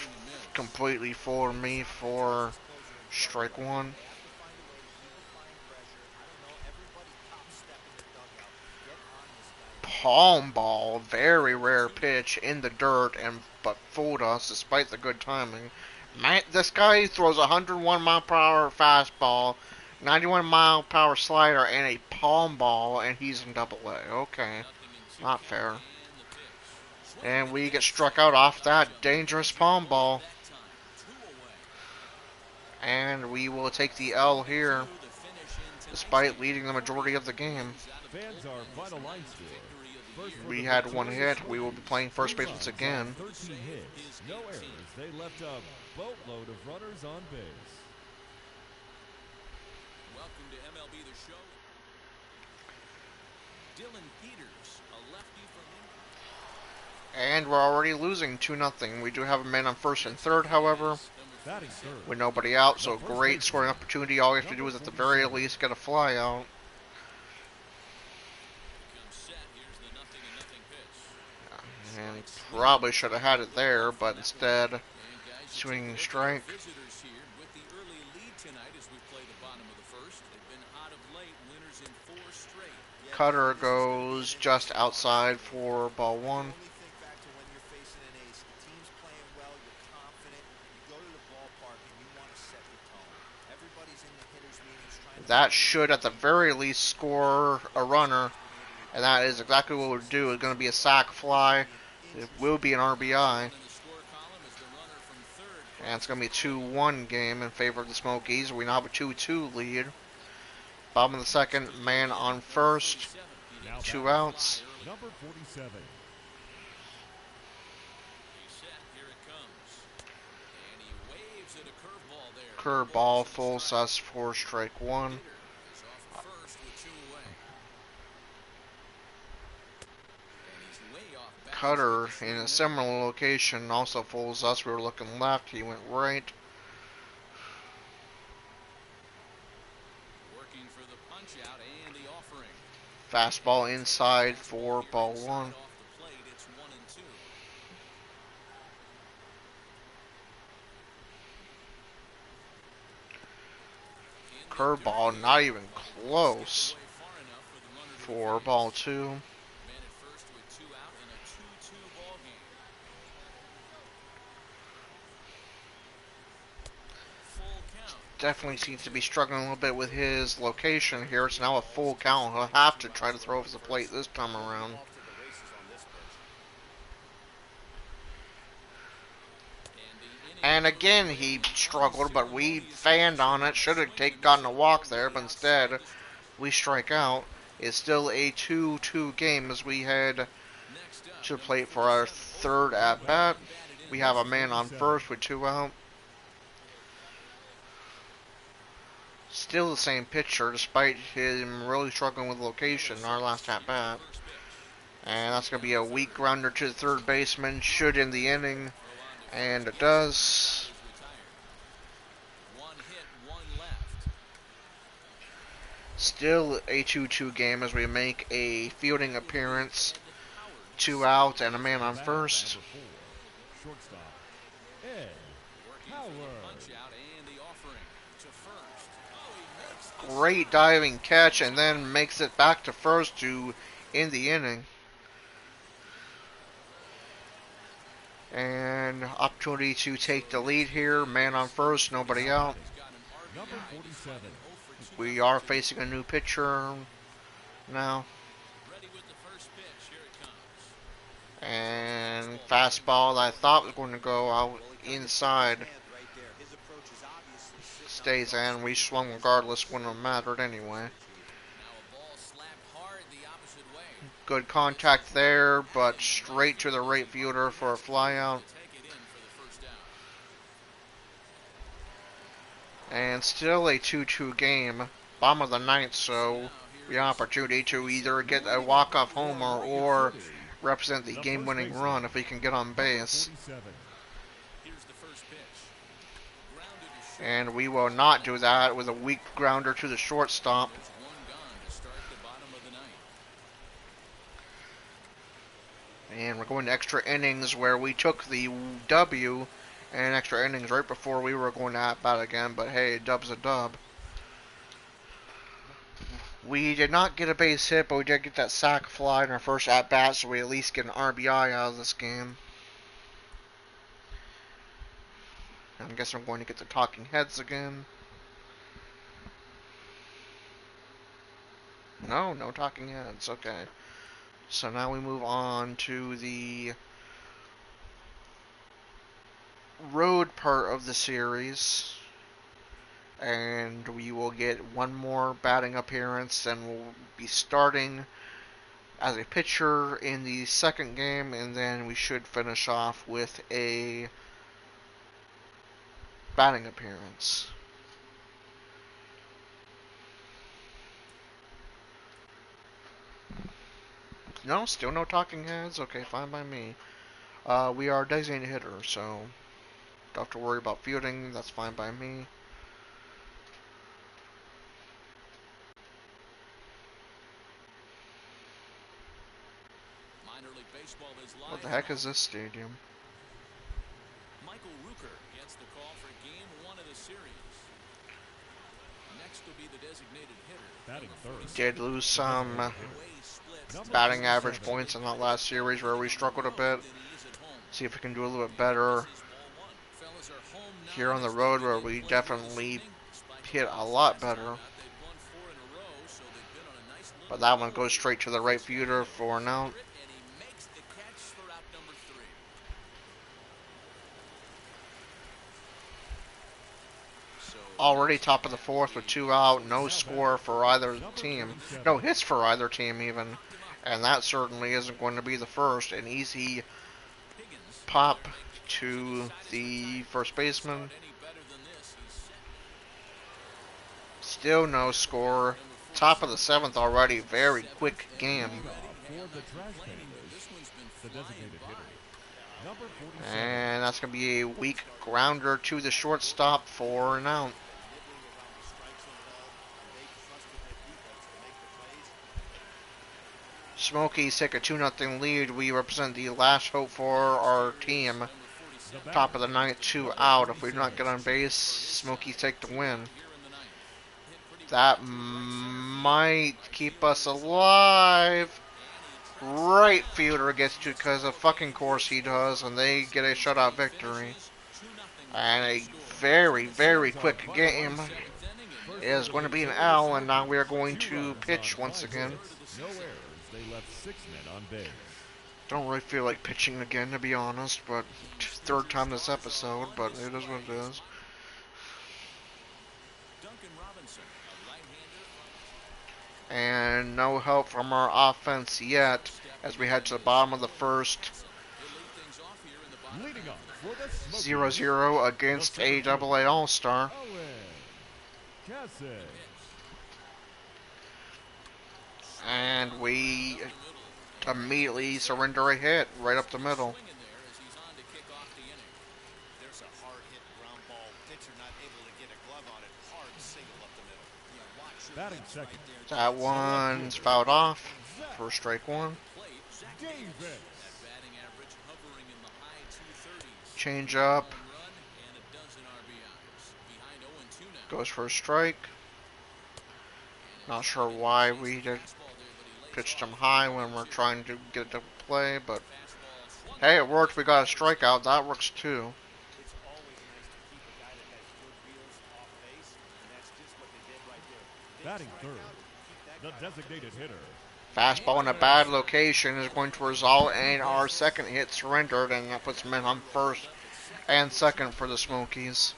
completely fooled me for strike one. Palm ball, very rare pitch in the dirt, but fooled us despite the good timing. Man, this guy throws a 101 mile per hour fastball, 91 mile per hour slider, and a palm ball, and he's in Double A. Okay, not fair. And we get struck out off that dangerous palm ball. And we will take the L here, despite leading the majority of the game. Fans are final line score. We had one hit. We will be playing first base once again. 13 hits, no errors. They left a boatload of runners on base. Welcome to MLB The Show. Dylan Peters, a lefty from England. And we're already losing 2-0. We do have a man on first and third, however, with nobody out, so great scoring opportunity. All we have to do is at the very least get a fly out. And he probably should have had it there, but instead, swinging strike. Cutter goes just outside for ball one. That should, at the very least, score a runner, and that is exactly what we'll do. It's going to be a sac fly. It will be an RBI. And it's going to be a 2-1 game in favor of the Smokies. We now have a 2-2 lead. Bottom of the second, man on first. 2 outs. Number 47. Curveball fools us for strike one. Cutter in a similar location also fools us. We were looking left, he went right. Fastball inside for ball one. Curveball, not even close for ball two. Definitely seems to be struggling a little bit with his location here. It's now a full count. He'll have to try to throw off the plate this time around. And again, he struggled, but we fanned on it. Should have gotten a walk there, but instead, we strike out. It's still a 2-2 game as we head to the plate for our third at-bat. We have a man on first with 2 out. Still the same pitcher, despite him really struggling with location in our last at-bat. And that's going to be a weak grounder to the third baseman. Should end the inning. And it does. Still a 2-2 game as we make a fielding appearance. 2 out and a man on first. Great diving catch and then makes it back to first to end the inning. And opportunity to take the lead here. Man on first, nobody out. We are facing a new pitcher now. And fastball that I thought was going to go out inside stays in. We swung regardless, wouldn't have mattered anyway. Good contact there, but straight to the right fielder for a flyout. And still a 2-2 game. Bottom of the ninth, so the opportunity to either get a walk-off homer or represent the game-winning run if he can get on base. And we will not do that with a weak grounder to the shortstop. And we're going to extra innings where we took the W and extra innings right before we were going to at bat again, but hey, a dub's a dub. We did not get a base hit, but we did get that sac fly in our first at bat, so we at least get an RBI out of this game. I guess I'm going to get the talking heads again. No, no talking heads. Okay. So now we move on to the road part of the series. And we will get one more batting appearance, and we'll be starting as a pitcher in the second game, and then we should finish off with a batting appearance. No, still no talking heads? Okay, fine by me. We are designated hitter, so don't have to worry about fielding. That's fine by me. Minor League Baseball is live. What the heck is this stadium? Michael Rooker gets the call for game 1 of the series. Next will be the designated hitter. Batting third. Did lose some batting average points in that last series where we struggled a bit. See if we can do a little bit better here on the road, where we definitely hit a lot better. But that one goes straight to the right fielder for an out. Already top of the fourth with 2 out, no score for either team, no hits for either team even, and that certainly isn't going to be the first. An easy pop to the first baseman. Still no score. Top of the 7th already. Very quick game. And that's going to be a weak grounder to the shortstop for an out. Smokies take a 2-0 lead. We represent the last hope for our team. Top of the 9th, 2 out. If we do not get on base, Smokies take the win. That might keep us alive. Right fielder gets to, because of fucking course he does, and they get a shutout victory. And a very, very quick game is going to be an L, and now we are going to pitch once again. No errors. They left 6 men on base. Don't really feel like pitching again, to be honest, but third time this episode, but it is what it is. And no help from our offense yet as we head to the bottom of the first. 0-0 against a AA All-Star. And we immediately surrender a hit right up the middle. That one's fouled off for strike 1. Change up. Goes for a strike. Not sure why we pitched him high when we're trying to get it to play, but hey, it worked. We got a strikeout. That works too. Batting third, the designated hitter. Fastball in a bad location is going to result in our second hit surrendered, and that puts men on first and second for the Smokies.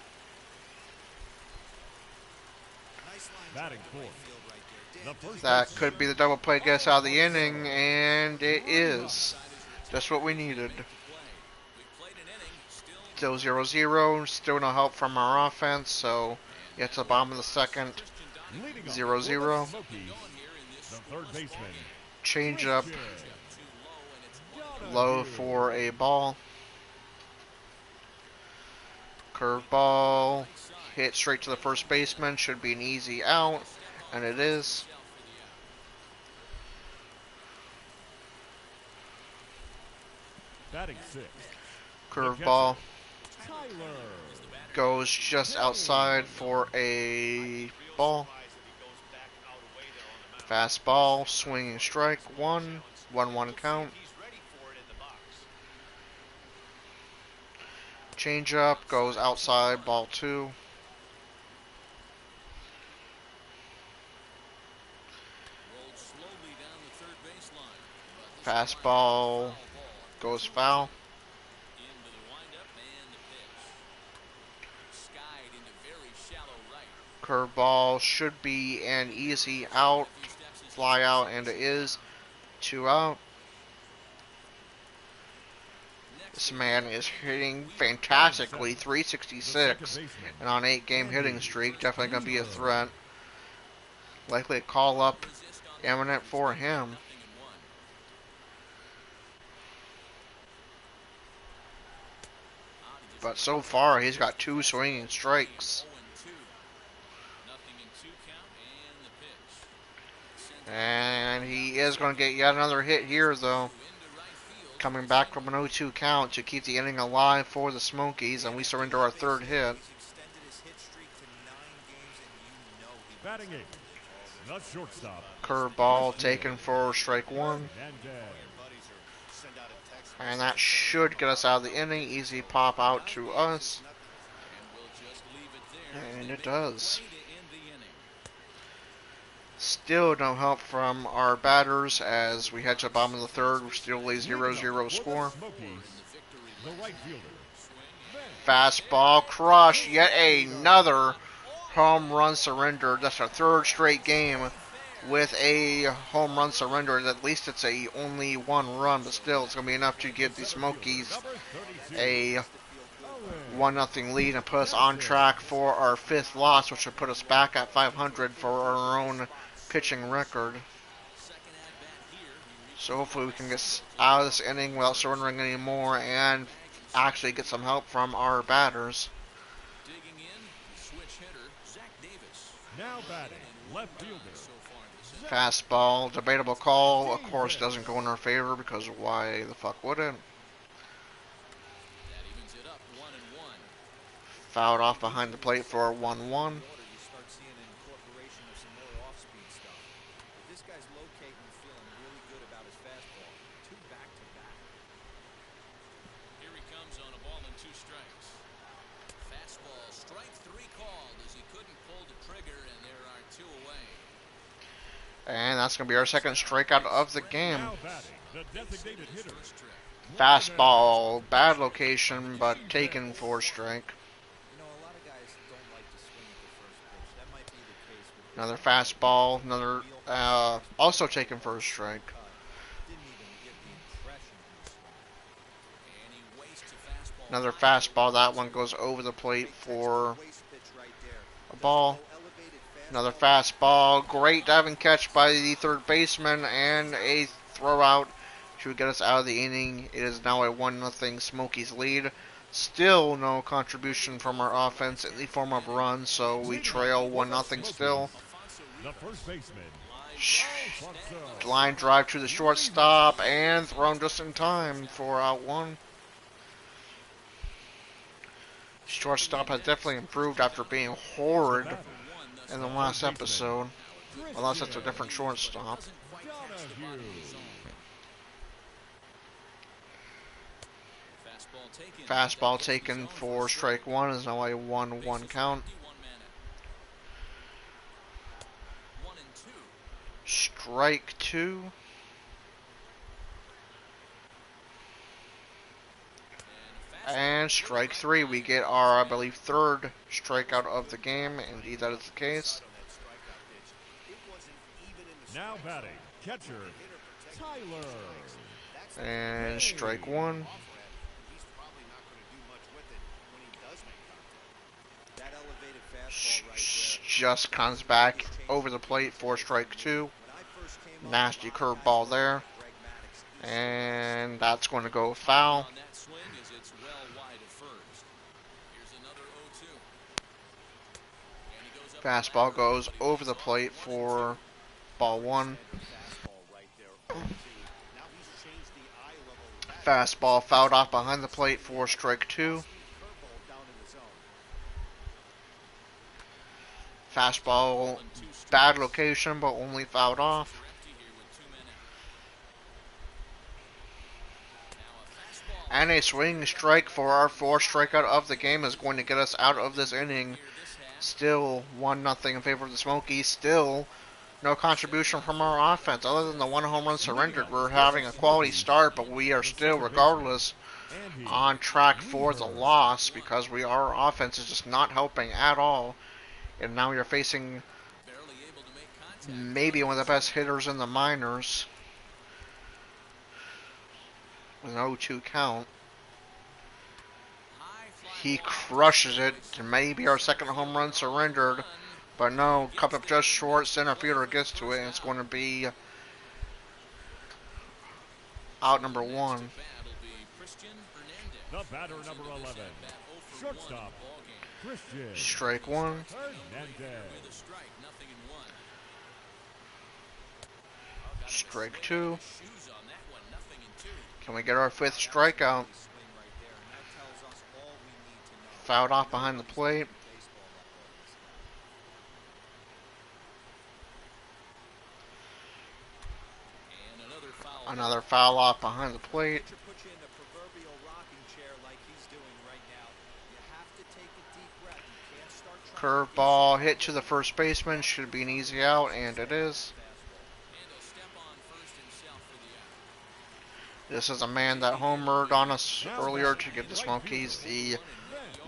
Batting fourth. That could be the double play guess out of the inning, and it is. Just what we needed. Still 0-0, still no help from our offense, so get to the bottom of the second. 0-0. Change up. Low for a ball. Curveball. Hit straight to the first baseman. Should be an easy out. And it is. Batting sixth. Curveball. Goes just outside for a ball. Fastball, swinging strike, 1-1 count. Changeup goes outside, ball 2. Fastball goes foul. Curveball should be an easy out, fly out, and it is 2 out. This man is hitting fantastically, 366, and on 8-game hitting streak, definitely going to be a threat. Likely a call up imminent for him. But so far, he's got 2 swinging strikes. And he is going to get yet another hit here, though. Coming back from an 0-2 count to keep the inning alive for the Smokies, and we surrender our 3rd hit. Batting 8, the shortstop. Curveball taken for strike 1. And that should get us out of the inning. Easy pop out to us. And it does. Still no help from our batters as we head to the bottom of the 3rd. Still a 0-0 score. Fastball crushed. Yet another home run surrender. That's our 3rd straight game with a home run surrender. At least it's only 1 run, but still it's going to be enough to give the Smokies a 1-0 lead and put us on track for our 5th loss, which would put us back at 500 for our own pitching record. So hopefully we can get out of this inning without surrendering anymore and actually get some help from our batters. Now batting, left fielder. Fastball, debatable call, of course doesn't go in our favor because why the fuck would it? Fouled off behind the plate for a 1-1. And that's going to be our 2nd strikeout of the game. Fastball, bad location, but taken for strike. Another fastball, another also taken for a strike. Another fastball, that one goes over the plate for a ball. Another fastball, great diving catch by the 3rd baseman, and a throw out to get us out of the inning. It is now a 1-0 Smokies lead. Still no contribution from our offense in the form of runs, so we trail 1-0 still. The first baseman. Line drive to the shortstop and thrown just in time for out 1. Shortstop has definitely improved after being horrid in the last episode. Unless it's a different shortstop. Fastball taken for strike 1 is now a 1-1 count. Strike 2. And strike 3. We get our, I believe, 3rd strikeout of the game. Indeed, that is the case. Now batting, catcher, Tyler. And strike 1. Just comes back over the plate for strike 2. Nasty curveball there. And that's going to go foul. Fastball goes over the plate for ball 1. Fastball fouled off behind the plate for strike 2. Fastball, bad location, but only fouled off. And a swinging strike for our fourth strikeout of the game is going to get us out of this inning. Still 1-0 in favor of the Smokies. Still no contribution from our offense other than the one home run surrendered. We're having a quality start, but we are still, regardless, on track for the loss because our offense is just not helping at all. And now you're facing maybe one of the best hitters in the minors with an 0-2 count. He crushes it to maybe our second home run surrendered, but no, cup up just short. Center fielder gets to it, and it's going to be out number one. The batter, number 11, shortstop, Christian. Strike one. Hernandez. Strike two. Can we get our fifth strikeout? Fouled off behind the plate. Another foul off behind the plate. Curveball hit to the first baseman. Should be an easy out, and it is. This is a man that homered on us earlier to give the Smokies the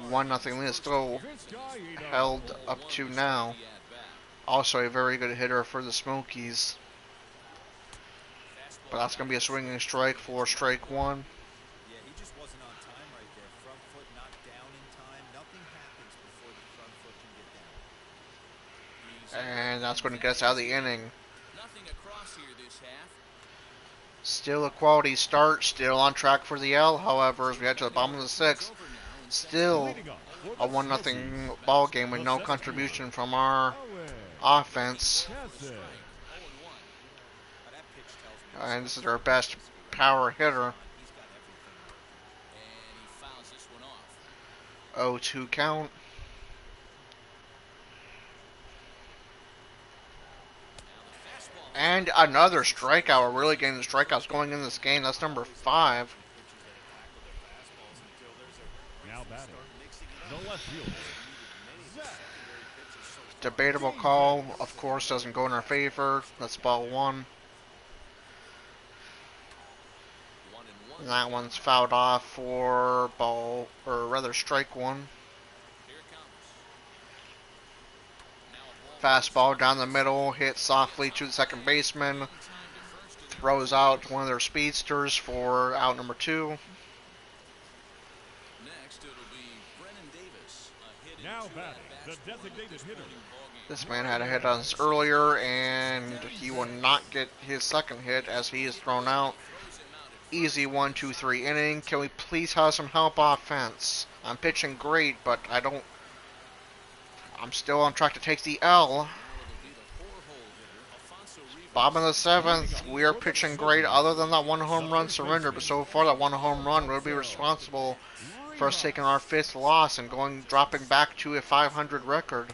1-0 lead. Still held up to now. Also a very good hitter for the Smokies. But that's going to be a swinging strike for strike one. Yeah, he just wasn't on time right there. Front foot not down in time. Nothing happens before the front foot can get down. And that's going to get us out of the inning. Nothing across here this half. Still a quality start. Still on track for the L. However, as we head to the bottom of the sixth, still a 1-0 ball game with no contribution from our offense. And this is our best power hitter. 0-2 count. And another strikeout. We're really getting the strikeouts going in this game. That's number 5. Now batting, the left fielder, Debatable call, of course, doesn't go in our favor. That's ball one. And that one's fouled off for strike one. Fastball down the middle, hit softly to the second baseman. Throws out one of their speedsters for out number 2. Next, it'll be Brennan Davis. now batting, the designated hitter. This man had a hit on us earlier, and he will not get his second hit as he is thrown out. Easy 1-2-3 inning. Can we please have some help offense? I'm pitching great, but I'm still on track to take the L. Bottom of the 7th, we are pitching great other than that one home run surrender, but so far that one home run would be responsible for us taking our 5th loss and dropping back to a 500 record.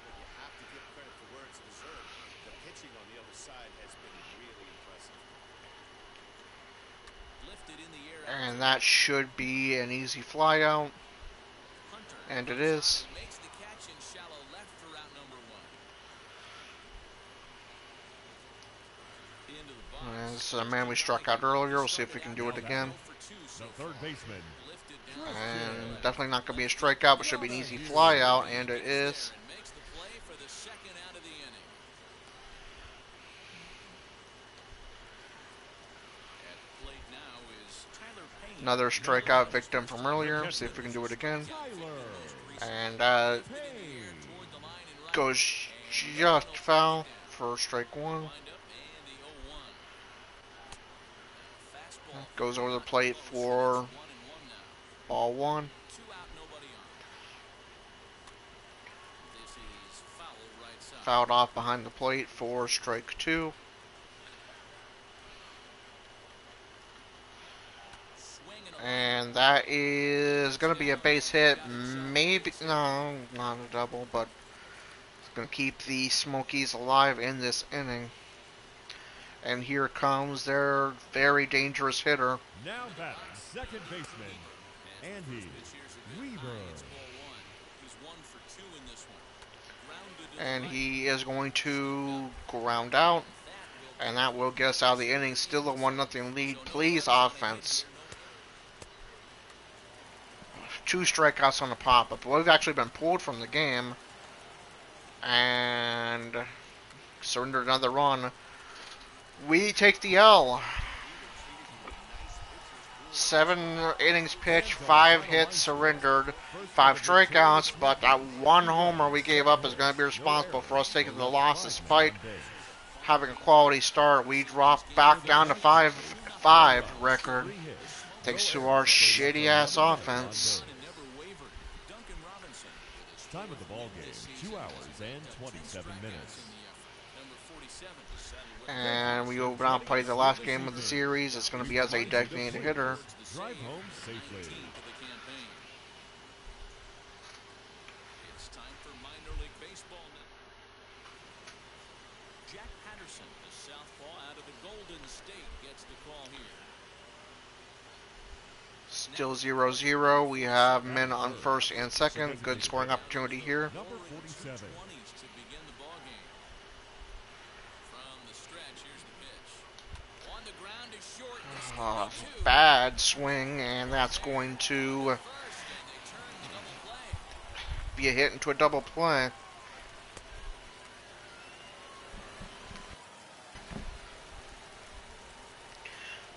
And that should be an easy fly out. And it is. And this is a man we struck out earlier. We'll see if we can do it again. The third baseman. And definitely not going to be a strikeout, but should be an easy fly out. And it is. Another strikeout victim from earlier. See if we can do it again. And goes just foul for strike one. Goes over the plate for ball one. Fouled off behind the plate for strike two. And that is going to be a base hit. Maybe, no, not a double, but Going to keep the Smokies alive in this inning. And here comes their very dangerous hitter. Now batting second baseman, Andy Weaver. And he is going to ground out. And that will get us out of the inning. Still a 1-0 lead. Please, offense. 2 strikeouts on the pop. But we've actually been pulled from the game. And surrendered another run. We take the L. 7 innings pitched, 5 hits surrendered, 5 strikeouts, but that 1 homer we gave up is going to be responsible for us taking the loss despite having a quality start. We dropped back down to 5-5 record thanks to our shitty-ass offense. Time of the ball game, 2 hours and 27 minutes. And we will now play the last game of the series. It's going to be as a designated hitter. Drive home safely. It's time for minor league baseball now. Jack Patterson, the southpaw out of the Golden State, gets the call here. Still 0-0. We have men on first and second. Good scoring opportunity here. Number 47. Bad swing, and that's going to be a hit into a double play.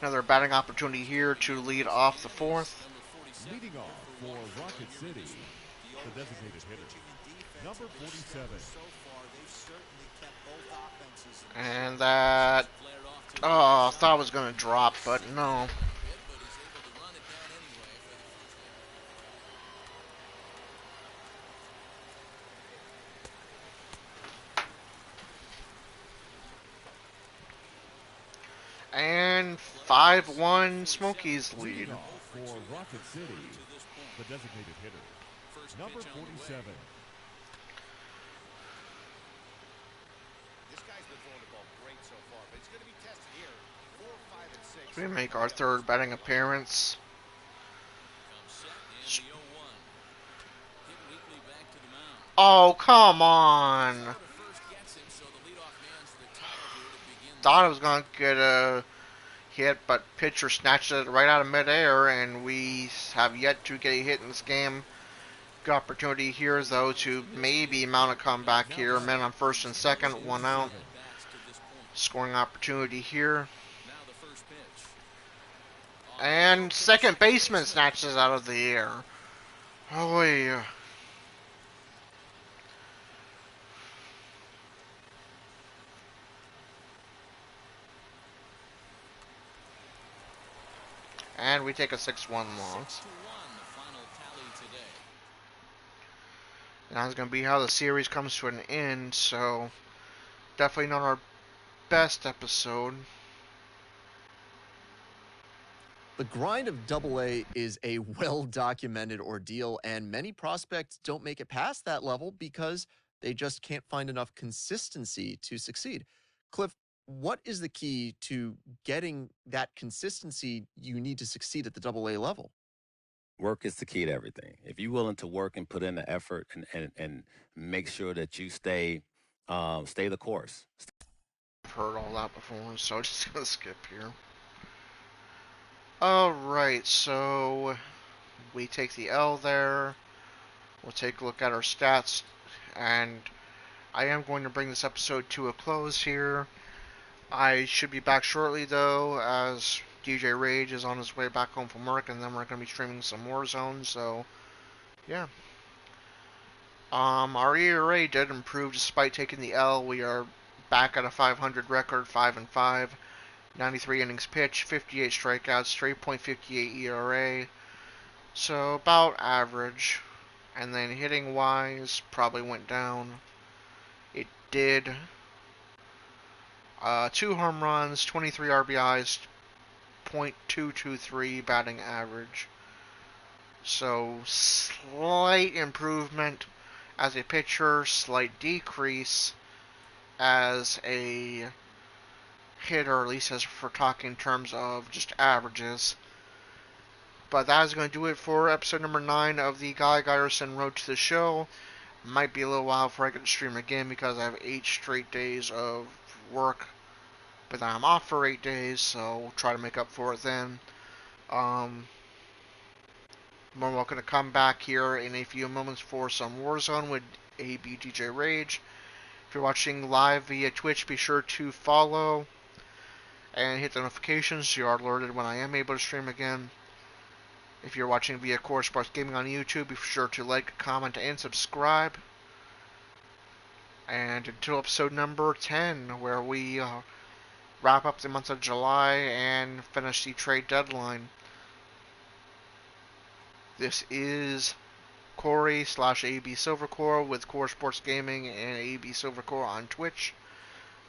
Another batting opportunity here to lead off the fourth. Leading off for Rocket City, the designated hitter, number 47. And that, I thought it was going to drop, but no. And 5-1 Smokies lead. For Rocket City, the designated hitter, number 47. This guy's been throwing the ball great so far, but it's going to be tested here. 4, 5, and 6. We make our third batting appearance. Oh, come on. Thought I was going to get a hit, but pitcher snatched it right out of midair, and we have yet to get a hit in this game. Good opportunity here, though, to maybe mount a comeback here. Men on first and second, 1 out. Scoring opportunity here. And second baseman snatches out of the air. Oh, yeah. And we take a 6-1 loss. And that's going to be how the series comes to an end, so definitely not our best episode. The grind of Double-A is a well-documented ordeal, and many prospects don't make it past that level because they just can't find enough consistency to succeed. Cliff, what is the key to getting that consistency you need to succeed at the Double-A level? Work is the key to everything. If you're willing to work and put in the effort and make sure that you stay the course. I've heard all that before, so I'm just going to skip here. Alright, so we take the L there. We'll take a look at our stats, and I am going to bring this episode to a close here. I should be back shortly, though, as DJ Rage is on his way back home from work, and then we're going to be streaming some Warzone, so, yeah. Our ERA did improve despite taking the L. We are back at a 500 record, 5-5, 93 innings pitched, 58 strikeouts, 3.58 ERA, so about average. And then hitting-wise, probably went down. It did. 2 home runs, 23 RBIs, .223 batting average. So, slight improvement as a pitcher, slight decrease as a hitter, at least as for talking in terms of just averages. But that is going to do it for episode number 9 of the Guyerson Road to the Show. Might be a little while before I get to stream again because I have 8 straight days of work, but then I'm off for 8 days, so we'll try to make up for it then. More welcome to come back here in a few moments for some Warzone with ABDJ Rage. If you're watching live via Twitch, be sure to follow and hit the notifications so you are alerted when I am able to stream again. If you're watching via Core Sports Gaming on YouTube, be sure to like, comment, and subscribe. And until episode number 10, where we wrap up the month of July and finish the trade deadline. This is Corey / AB Silvercore with Core Sports Gaming and AB Silvercore on Twitch.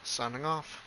Signing off.